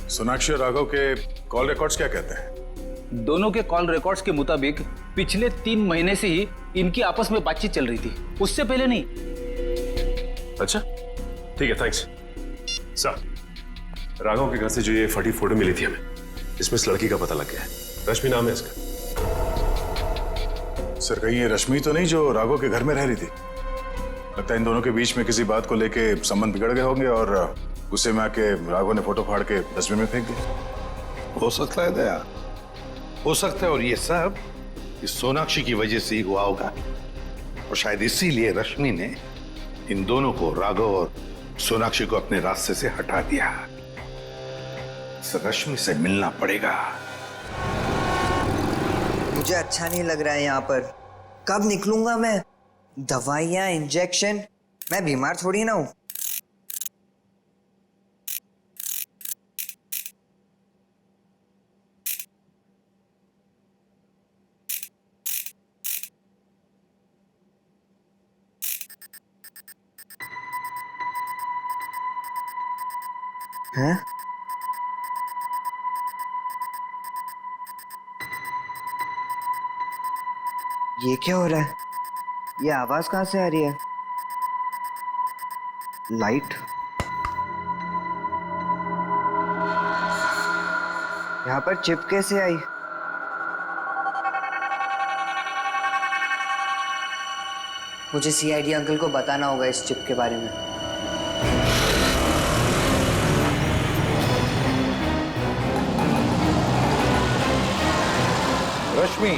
सोनाक्षी और राघव के कॉल रिकॉर्ड्स क्या कहते हैं? दोनों के कॉल रिकॉर्ड्स के मुताबिक पिछले 3 महीने से ही इनकी आपस में बातचीत चल रही थी, उससे पहले नहीं। अच्छा, ठीक है, थैंक्स। सर, राघव के घर से जो ये फटी फोटो मिली थी हमें, इसमें इस लड़की का पता लग गया है। रश्मि नाम है इसका। सर, कहीं ये रश्मि तो नहीं जो राघव के घर में रह रही थी? लगता है इन दोनों के बीच में किसी बात को लेके संबंध बिगड़ गए होंगे और गुस्से में आके राघव ने फोटो फाड़ के डस्टबिन में फेंक दिया। हो सकता है दया, हो सकता है, और ये सब इस सोनाक्षी की वजह से ही हुआ होगा, और शायद इसीलिए रश्मि ने इन दोनों को, राघव और सोनाक्षी को, अपने रास्ते से हटा दिया। इस रश्मि से मिलना पड़ेगा। मुझे अच्छा नहीं लग रहा है यहाँ पर। कब निकलूंगा मैं? दवाइयाँ, इंजेक्शन, मैं बीमार थोड़ी ना हूँ। हैं? ये क्या हो रहा है? ये आवाज कहाँ से आ रही है? लाइट? यहाँ पर चिप कैसे आई? मुझे सीआईडी अंकल को बताना होगा इस चिप के बारे में। रश्मि,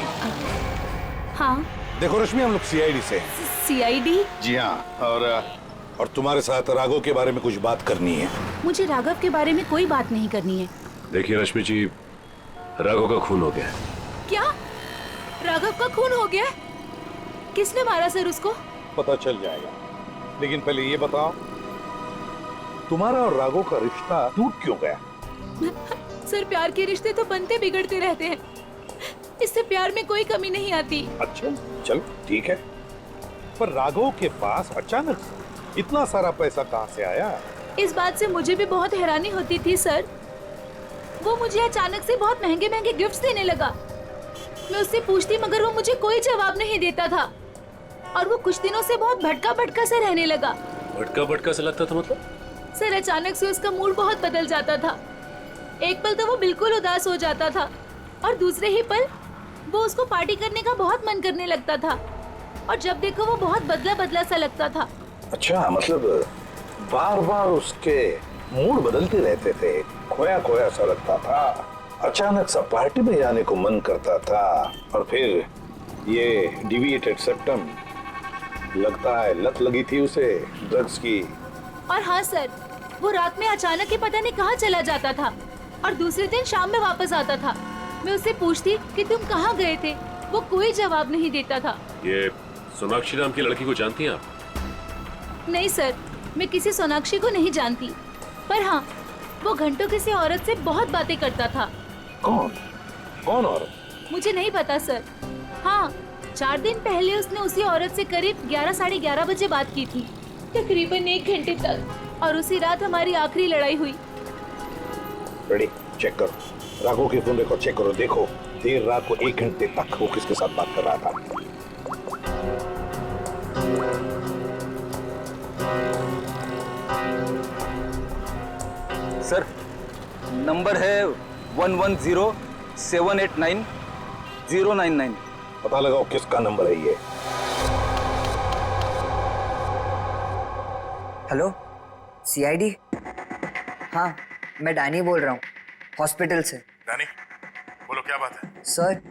हाँ। देखो रश्मि, हम लोग सीआईडी से हैं। सीआईडी? जी हाँ, और तुम्हारे साथ राघव के बारे में कुछ बात करनी है। मुझे राघव के बारे में कोई बात नहीं करनी है। देखिए रश्मि जी, राघव का खून हो गया है। क्या? राघव का खून हो गया? किसने मारा सर उसको? पता चल जाएगा, लेकिन पहले ये बताओ, तुम्हारा और राघव का रिश्ता टूट क्यों गया? सर, प्यार के रिश्ते तो बनते बिगड़ते रहते हैं, इससे प्यार में कोई कमी नहीं आती। अच्छा, चलो ठीक है, पर राघव के पास अचानक से इतना सारा पैसा कहाँ से आया? इस बात से मुझे भी बहुत हैरानी होती थी सर। वो मुझे अचानक से बहुत महंगे महंगे गिफ्ट्स देने लगा। मैं उससे पूछती मगर वो मुझे कोई जवाब नहीं देता था, और वो कुछ दिनों से बहुत भटका भटका से रहने लगा। भटका भटका से लगता था मतलब? सर, अचानक से उसका मूड बहुत बदल जाता था। एक पल तो वो बिल्कुल उदास हो जाता था, और दूसरे ही पल वो उसको पार्टी करने का बहुत मन करने लगता था, और जब देखो वो बहुत बदला बदला सा लगता था। अच्छा, मतलब बार बार उसके मूड बदलते रहते थे, खोया खोया सा लगता था, अचानक सा पार्टी में जाने को मन करता था, और फिर ये डिविएटेड सेप्टम, लगता है लत लगी थी उसे ड्रग्स की। और हाँ सर, वो रात में अचानक ही पता नहीं कहाँ चला जाता था, और दूसरे दिन शाम में वापस आता था। मैं उससे पूछती कि तुम कहाँ गए थे, वो कोई जवाब नहीं देता था। ये सोनाक्षी नाम की लड़की को जानती हैं आप? नहीं सर, मैं किसी सोनाक्षी को नहीं जानती, पर हाँ, वो घंटों किसी औरत से बहुत बातें करता था। कौन? कौन औरत? मुझे नहीं पता सर। हाँ, 4 दिन पहले उसने उसी औरत से करीब 11 साढ़े 11 बजे बात की थी, तकरीबन 1 घंटे तक, और उसी रात हमारी आखिरी लड़ाई हुई। रेडी, चेक करो, राघव के फोन रिकॉर्ड चेक करो, देखो देर रात को 1 घंटे तक वो किसके साथ बात कर रहा था। सर, नंबर है 110789 पता लगाओ किसका नंबर है ये। Hello, CID? हाँ, मैं डैनी बोल रहा हूँ, हॉस्पिटल से। डैनी, बोलो क्या बात है? सर,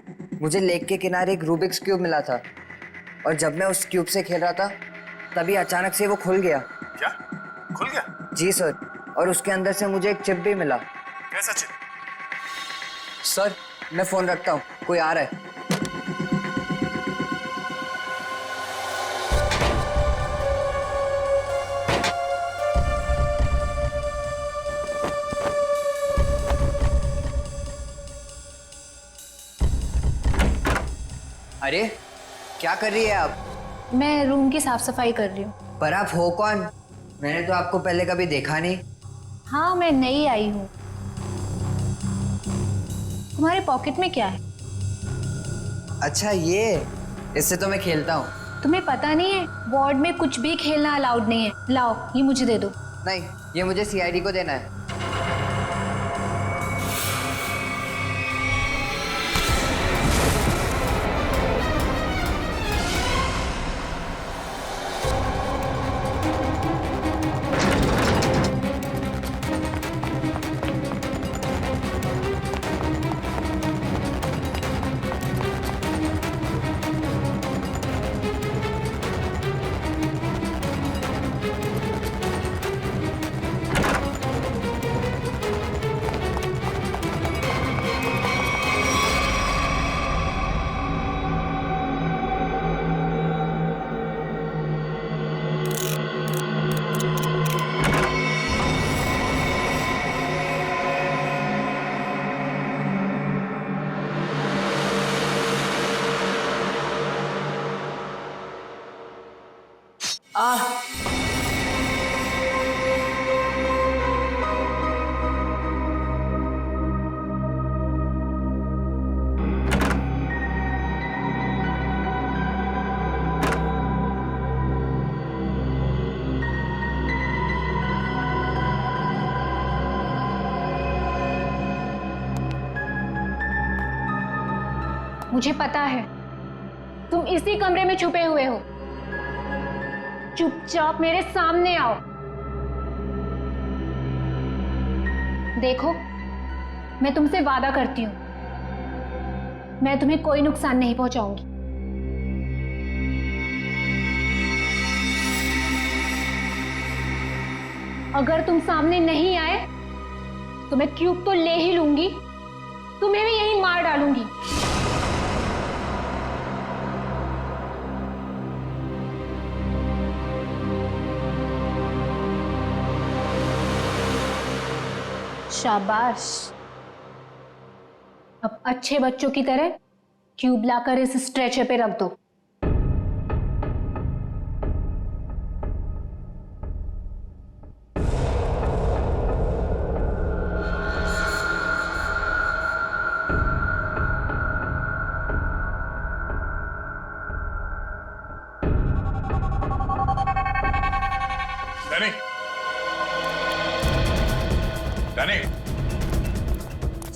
मुझे लेक के किनारे एक रूबिक्स क्यूब मिला था, और जब मैं उस क्यूब से खेल रहा था तभी अचानक से वो खुल गया। क्या? खुल गया? जी सर, और उसके अंदर से मुझे एक चिप भी मिला। कैसा चिप? सर, मैं फोन रखता हूँ, कोई आ रहा है। अरे, क्या कर रही है आप? मैं रूम की साफ सफाई कर रही हूँ। पर आप हो कौन? मैंने तो आपको पहले कभी देखा नहीं। हाँ, मैं नई आई हूँ। तुम्हारे पॉकेट में क्या है? अच्छा, ये, इससे तो मैं खेलता हूँ। तुम्हें पता नहीं है, वार्ड में कुछ भी खेलना अलाउड नहीं है। लाओ, ये मुझे दे दो। नहीं, ये मुझे सीआईडी को देना है। मुझे पता है, तुम इसी कमरे में छुपे हुए हो। चुपचाप मेरे सामने आओ। देखो, मैं तुमसे वादा करती हूँ, मैं तुम्हें कोई नुकसान नहीं पहुंचाऊंगी। अगर तुम सामने नहीं आए तो मैं क्यूब तो ले ही लूंगी, तुम्हें भी यहीं मार डालूंगी। शाबाश, अब अच्छे बच्चों की तरह क्यूब लाकर इस स्ट्रेचर पे रख दो।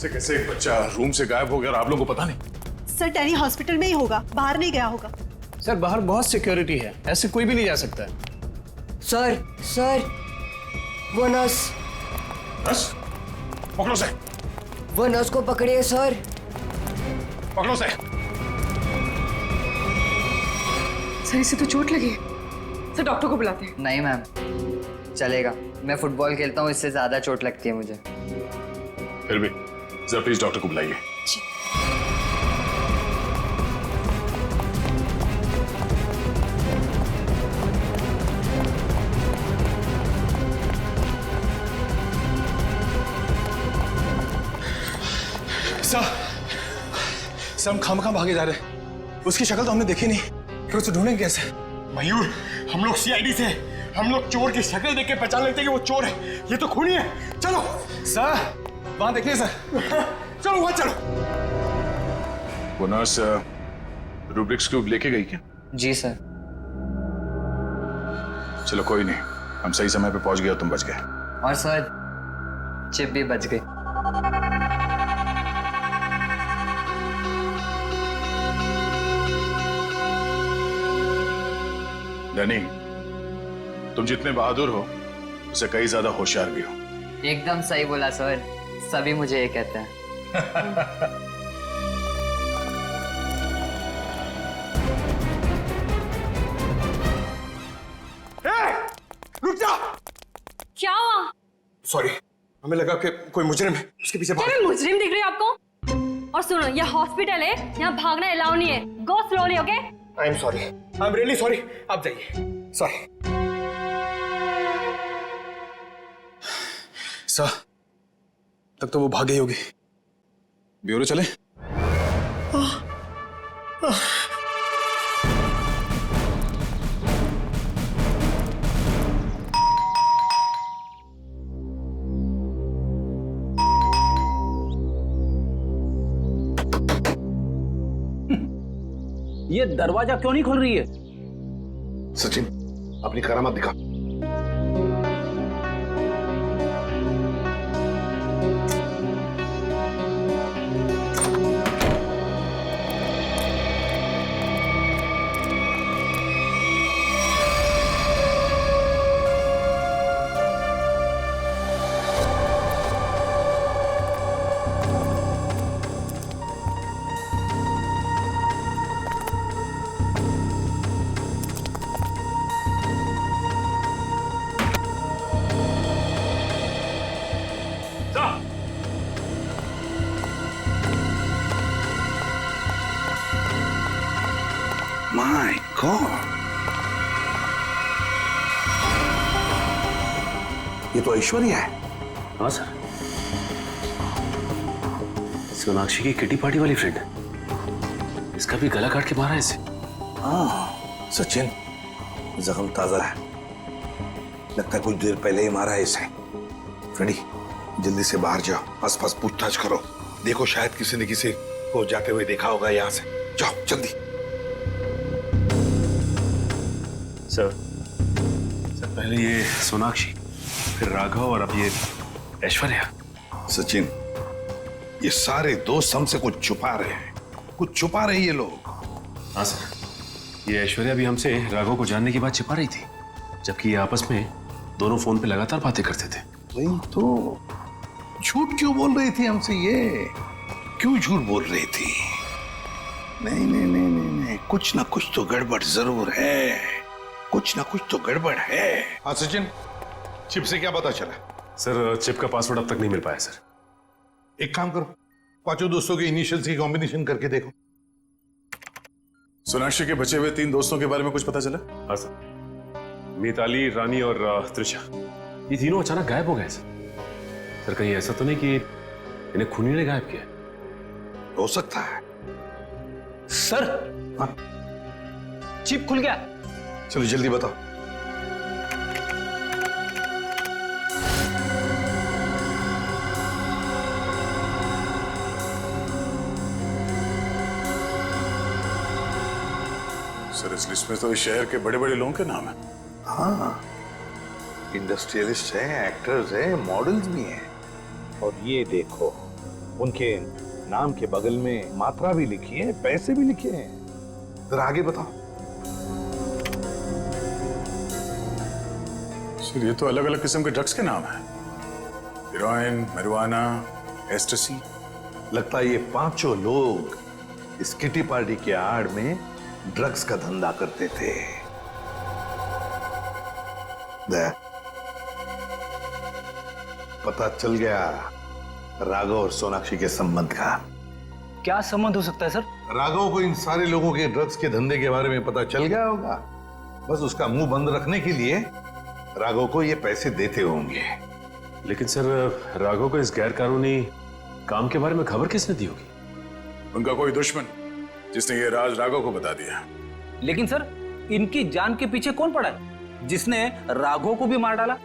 कैसे एक बच्चा रूम से गायब हो गया और आप लोगों को पता नहीं? सर डैनी हॉस्पिटल में ही होगा, बाहर नहीं गया होगा। सर बाहर बहुत सिक्योरिटी है, ऐसे कोई भी नहीं जा सकता है। सर वो नर्स पकड़ो से। वो नर्स को पकड़िए सर। पकड़ो से। सर इसे तो चोट लगी। सर डॉक्टर को बुलाते हैं। नहीं मैम, चलेगा, मैं फुटबॉल खेलता हूँ, इससे ज्यादा चोट लगती है मुझे। फिर भी जरा प्लीज डॉक्टर को बुलाइए। सर हम खामखा भागे जा रहे हैं, उसकी शक्ल तो हमने देखी नहीं, फिर उसे ढूंढेंगे कैसे? मयूर, हम लोग सीआईडी से, हम लोग चोर की शक्ल देख के पहचान लेते हैं कि वो चोर है, ये तो खूनी है। चलो सर, वहां देखिए सर। चलो वहां चलो। वो नर्स रूब्रिक्स क्यूब लेके गई क्या? जी सर। चलो कोई नहीं, हम सही समय पे पहुंच गए और तुम बच गए। और सर चिप भी बच गई। डैनी, तुम जितने बहादुर हो उससे कई ज्यादा होशियार भी हो। एकदम सही बोला सर, सभी मुझे ये कहते हैं। रुक जा। क्या हुआ? सॉरी, हमें लगा कि कोई मुजरिम है, उसके पीछे भाग। क्या मैं मुजरिम दिख रही हूँ आपको? और सुनो, ये हॉस्पिटल है, यहाँ भागना अलाउ नहीं है। गो slowly, okay? I am sorry, I am really sorry. आप जाइए। सॉरी सर, तब तो वो भाग गई होगी। ब्यूरो चले? ये दरवाजा क्यों नहीं खोल रही है? सचिन, अपनी करामत दिखा। My God! ये तो ऐश्वर्या है। हाँ सर, सोनाक्षी की किटी पार्टी वाली फ्रेंड। इसका भी गला काट के मारा है इसे। हाँ सचिन, जख्म ताजा है, लगता है कुछ देर पहले ही मारा है इसे। फ्रेंडी, जल्दी से बाहर जाओ, आसपास पूछताछ करो, देखो शायद किसी ने किसी को जाते हुए देखा होगा यहाँ से। जाओ जल्दी। सर पहले ये सोनाक्षी, फिर राघव और अब ये ऐश्वर्या। सचिन, ये सारे दोस्त हमसे कुछ छुपा रहे हैं, कुछ छुपा रहे ये लोग। हाँ सर, ये ऐश्वर्या भी हमसे राघव को जानने की बात छिपा रही थी। जबकि ये आपस में दोनों फोन पे लगातार बातें करते थे। वही तो, झूठ क्यों बोल रही थी हमसे ये? क्यों झूठ बोल रही थी? नहीं नहीं नहीं नहीं नहीं, कुछ ना कुछ तो गड़बड़ जरूर है, कुछ ना कुछ तो गड़बड़ है। हाँ सचिन, चिप से क्या पता चला? सर चिप का पासवर्ड अब तक नहीं मिल पाया सर। एक काम करो, पांचों दोस्तों के इनिशियल्स की कॉम्बिनेशन करके देखो। सोनाक्षी के बचे हुए 3 दोस्तों के बारे में कुछ पता चला? हाँ सर, मिताली, रानी और त्रिशा, ये तीनों अचानक गायब हो गए सर। कहीं ऐसा तो नहीं कि इन्हें खूनी ने गायब किया? हो सकता है सर। हाँ? चिप खुल गया। चलो जल्दी बताओ। सर इस लिस्ट में तो इस शहर के बड़े बड़े लोगों के नाम है। हाँ, इंडस्ट्रियलिस्ट है, एक्टर्स है, मॉडल्स भी हैं। और ये देखो, उनके नाम के बगल में मात्रा भी लिखी है, पैसे भी लिखे हैं। जरा आगे बताओ। सर ये तो अलग अलग किस्म के ड्रग्स के नाम है। Heroin, marijuana, एस्टेसी। लगता है ये पांचों लोग इस किटी पार्टी के आड़ में ड्रग्स का धंधा करते थे। पता चल गया राघव और सोनाक्षी के संबंध का। क्या संबंध हो सकता है सर? राघव को इन सारे लोगों के ड्रग्स के धंधे के बारे में पता चल गया होगा। बस उसका मुंह बंद रखने के लिए राघव को ये पैसे देते होंगे। लेकिन सर राघव को इस गैर कानूनी काम के बारे में खबर किसने दी होगी? उनका कोई दुश्मन जिसने ये राज राघव को बता दिया। लेकिन सर इनकी जान के पीछे कौन पड़ा है जिसने राघव को भी मार डाला?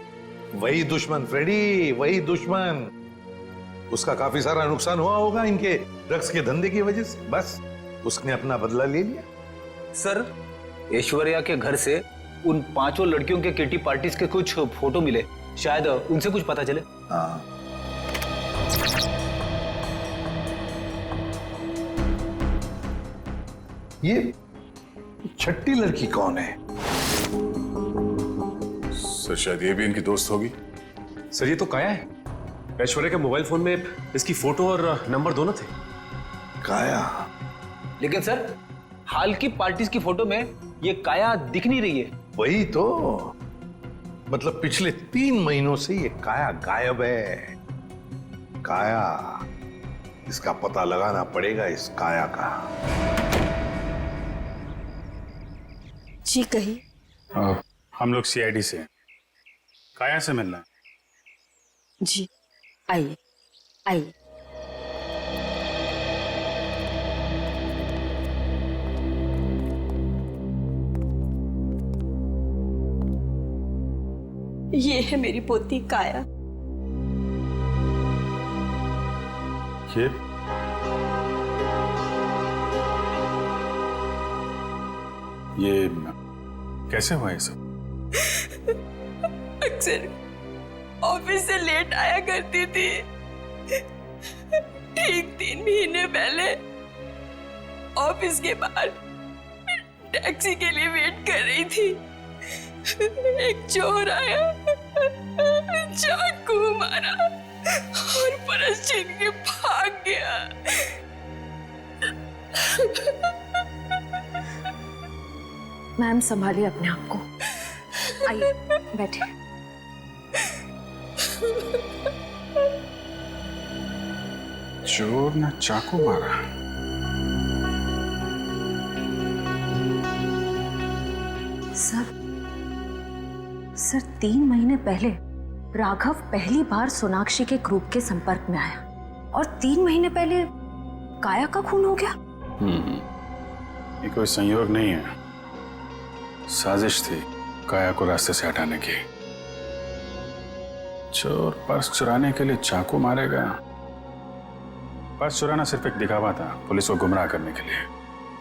वही दुश्मन फ्रेडी, वही दुश्मन। उसका काफी सारा नुकसान हुआ होगा इनके ड्रग्स के धंधे की वजह से। बस उसने अपना बदला ले लिया। सर ऐश्वर्या के घर से उन पांचों लड़कियों के किटी पार्टीज के कुछ फोटो मिले, शायद उनसे कुछ पता चले। हाँ। ये छठी लड़की कौन है? सर शायद ये भी इनकी दोस्त होगी। सर ये तो काया है। ऐश्वर्या के मोबाइल फोन में इसकी फोटो और नंबर दोनों थे। काया? लेकिन सर हाल की पार्टीज की फोटो में ये काया दिख नहीं रही है। वही तो, मतलब पिछले 3 महीनों से ये काया गायब है। काया, इसका पता लगाना पड़ेगा, इस काया का। जी कही। हम लोग सीआईडी से हैं। काया से मिलना है। जी आइए आइए। ये है मेरी पोती काया। ये कैसे हुआ ये सब? अक्सर ऑफिस से लेट आया करती थी। 3 महीने पहले ऑफिस के बाहर टैक्सी के लिए वेट कर रही थी। एक चोर आया, चाकू मारा और परस छीन के भाग गया। मैम संभालिए अपने आप को। आइए बैठे। चोर ने चाकू मारा। सर 3 महीने पहले राघव पहली बार सोनाक्षी के ग्रुप के संपर्क में आया और 3 महीने पहले काया का खून हो गया। ये कोई संयोग नहीं है, साजिश थी काया को रास्ते से हटाने की। चोर पर्स चुराने के लिए चाकू मारेगा। पर्स चुराना सिर्फ एक दिखावा था, पुलिस को गुमराह करने के लिए।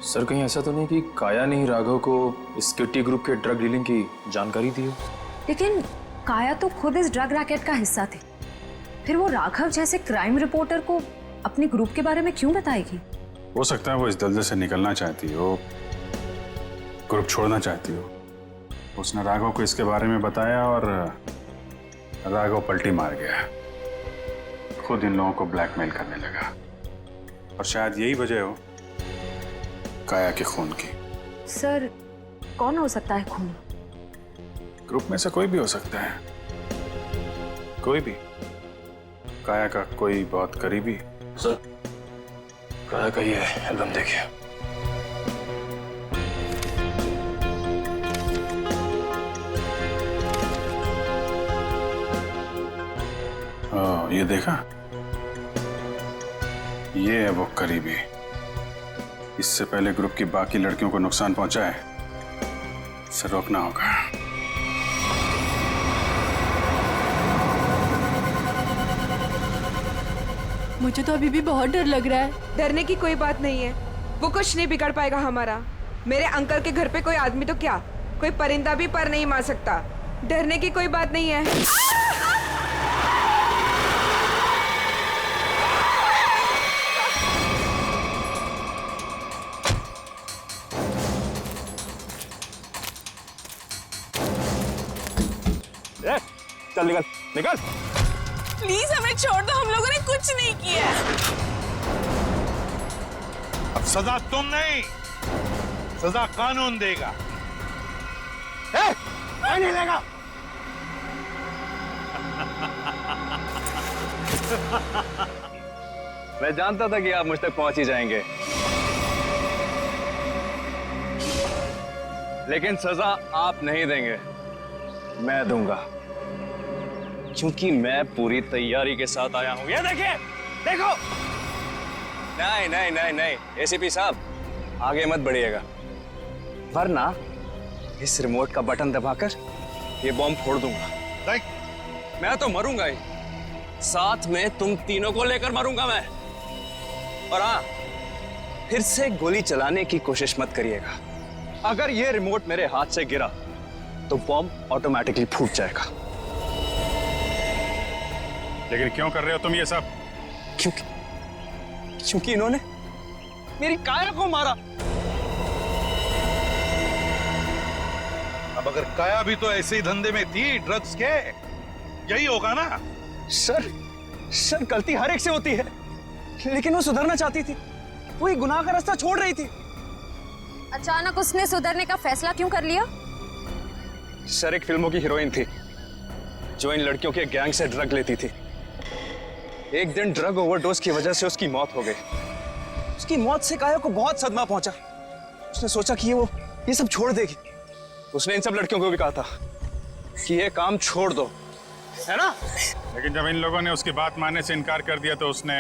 सर कहीं ऐसा तो नहीं कि काया ने ही राघव को इस किटी ग्रुप के ड्रग डीलिंग की जानकारी दी हो? लेकिन काया तो खुद इस ड्रग रैकेट का हिस्सा थे, फिर वो राघव जैसे क्राइम रिपोर्टर को अपने ग्रुप के बारे में क्यों बताएगी? हो सकता है वो इस दलदल से निकलना चाहती हो, ग्रुप छोड़ना चाहती हो। उसने राघव को इसके बारे में बताया और राघव पलटी मार गया, खुद इन लोगों को ब्लैकमेल करने लगा। और शायद यही वजह हो काया के खून की। सर कौन हो सकता है खून? ग्रुप में से कोई भी हो सकता है, कोई भी। काया का कोई बहुत करीबी। सर काया का ये एल्बम देखिए। ये देखा, ये है वो करीबी। इससे पहले ग्रुप की बाकी लड़कियों को नुकसान पहुंचा है, इसे रोकना होगा। मुझे तो अभी भी बहुत डर लग रहा है। डरने की कोई बात नहीं है, वो कुछ नहीं बिगाड़ पाएगा हमारा। मेरे अंकल के घर पे कोई आदमी तो क्या, कोई परिंदा भी पर नहीं मार सकता। डरने की कोई बात नहीं है। चल निकल निकल। प्लीज हमें छोड़ दो, हम लोगों ने कुछ नहीं किया। अब सजा तुम नहीं, सजा कानून देगा। नहीं लेगा। मैं जानता था कि आप मुझ तक पहुंच ही जाएंगे, लेकिन सजा आप नहीं देंगे, मैं दूंगा, क्योंकि मैं पूरी तैयारी के साथ आया हूं। ये देखिए, देखो। नहीं नहीं नहीं नहीं, एसीपी साहब आगे मत बढ़िएगा, वरना इस रिमोट का बटन दबाकर ये बॉम्ब फोड़ दूंगा। मैं तो मरूंगा ही, साथ में तुम तीनों को लेकर मरूंगा मैं। और हाँ, फिर से गोली चलाने की कोशिश मत करिएगा। अगर ये रिमोट मेरे हाथ से गिरा तो बॉम्ब ऑटोमेटिकली फूट जाएगा। लेकिन क्यों कर रहे हो तुम ये सब? क्योंकि इन्होंने मेरी काया को मारा। अब अगर काया भी तो ऐसे ही धंधे में थी, ड्रग्स के, यही होगा ना? सर गलती हर एक से होती है, लेकिन वो सुधरना चाहती थी, वो ये गुनाह का रास्ता छोड़ रही थी। अचानक उसने सुधरने का फैसला क्यों कर लिया? सर एक फिल्मों की हीरोइन थी जो इन लड़कियों के गैंग से ड्रग लेती थी। एक दिन ड्रग ओवरडोज की वजह से उसकी मौत हो गई। उसकी मौत से काया को बहुत सदमा पहुंचा। उसने सोचा कि ये सब छोड़ देगी। उसने इन सब लड़कियों को भी कहा था कि ये काम छोड़ दो, है ना? लेकिन जब इन लोगों ने उसकी बात मानने से इनकार कर दिया तो उसने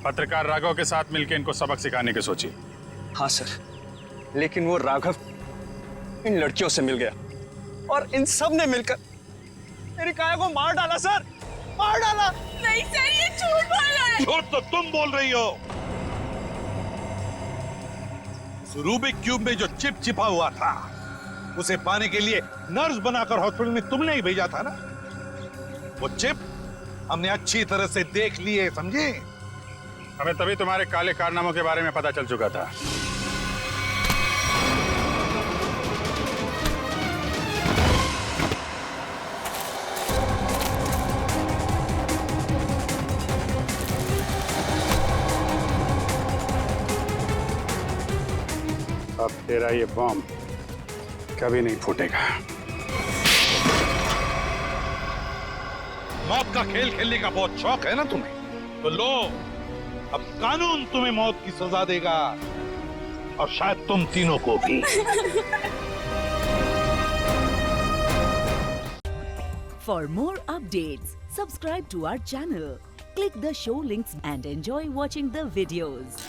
पत्रकार राघव के साथ मिलकर इनको सबक सिखाने की सोची। हाँ सर, लेकिन वो राघव इन लड़कियों से मिल गया और इन सब ने मिलकर मेरी काया को मार डाला सर, मार डाला। नहीं सर, ये झूठ बोल रहा है। झूठ तो तुम बोल रही हो। उस रूबिक क्यूब में जो चिप छिपा हुआ था, उसे पाने के लिए नर्स बनाकर हॉस्पिटल में तुमने ही भेजा था ना? वो चिप हमने अच्छी तरह से देख ली है, समझे? हमें तभी तुम्हारे काले कारनामों के बारे में पता चल चुका था। अब तेरा ये बॉम्ब कभी नहीं फूटेगा। मौत का खेल खेलने का बहुत शौक है ना तुम्हें, तो लो, अब कानून तुम्हें मौत की सजा देगा, और शायद तुम तीनों को भी। For more updates, subscribe to our channel, click the show links and enjoy watching the videos.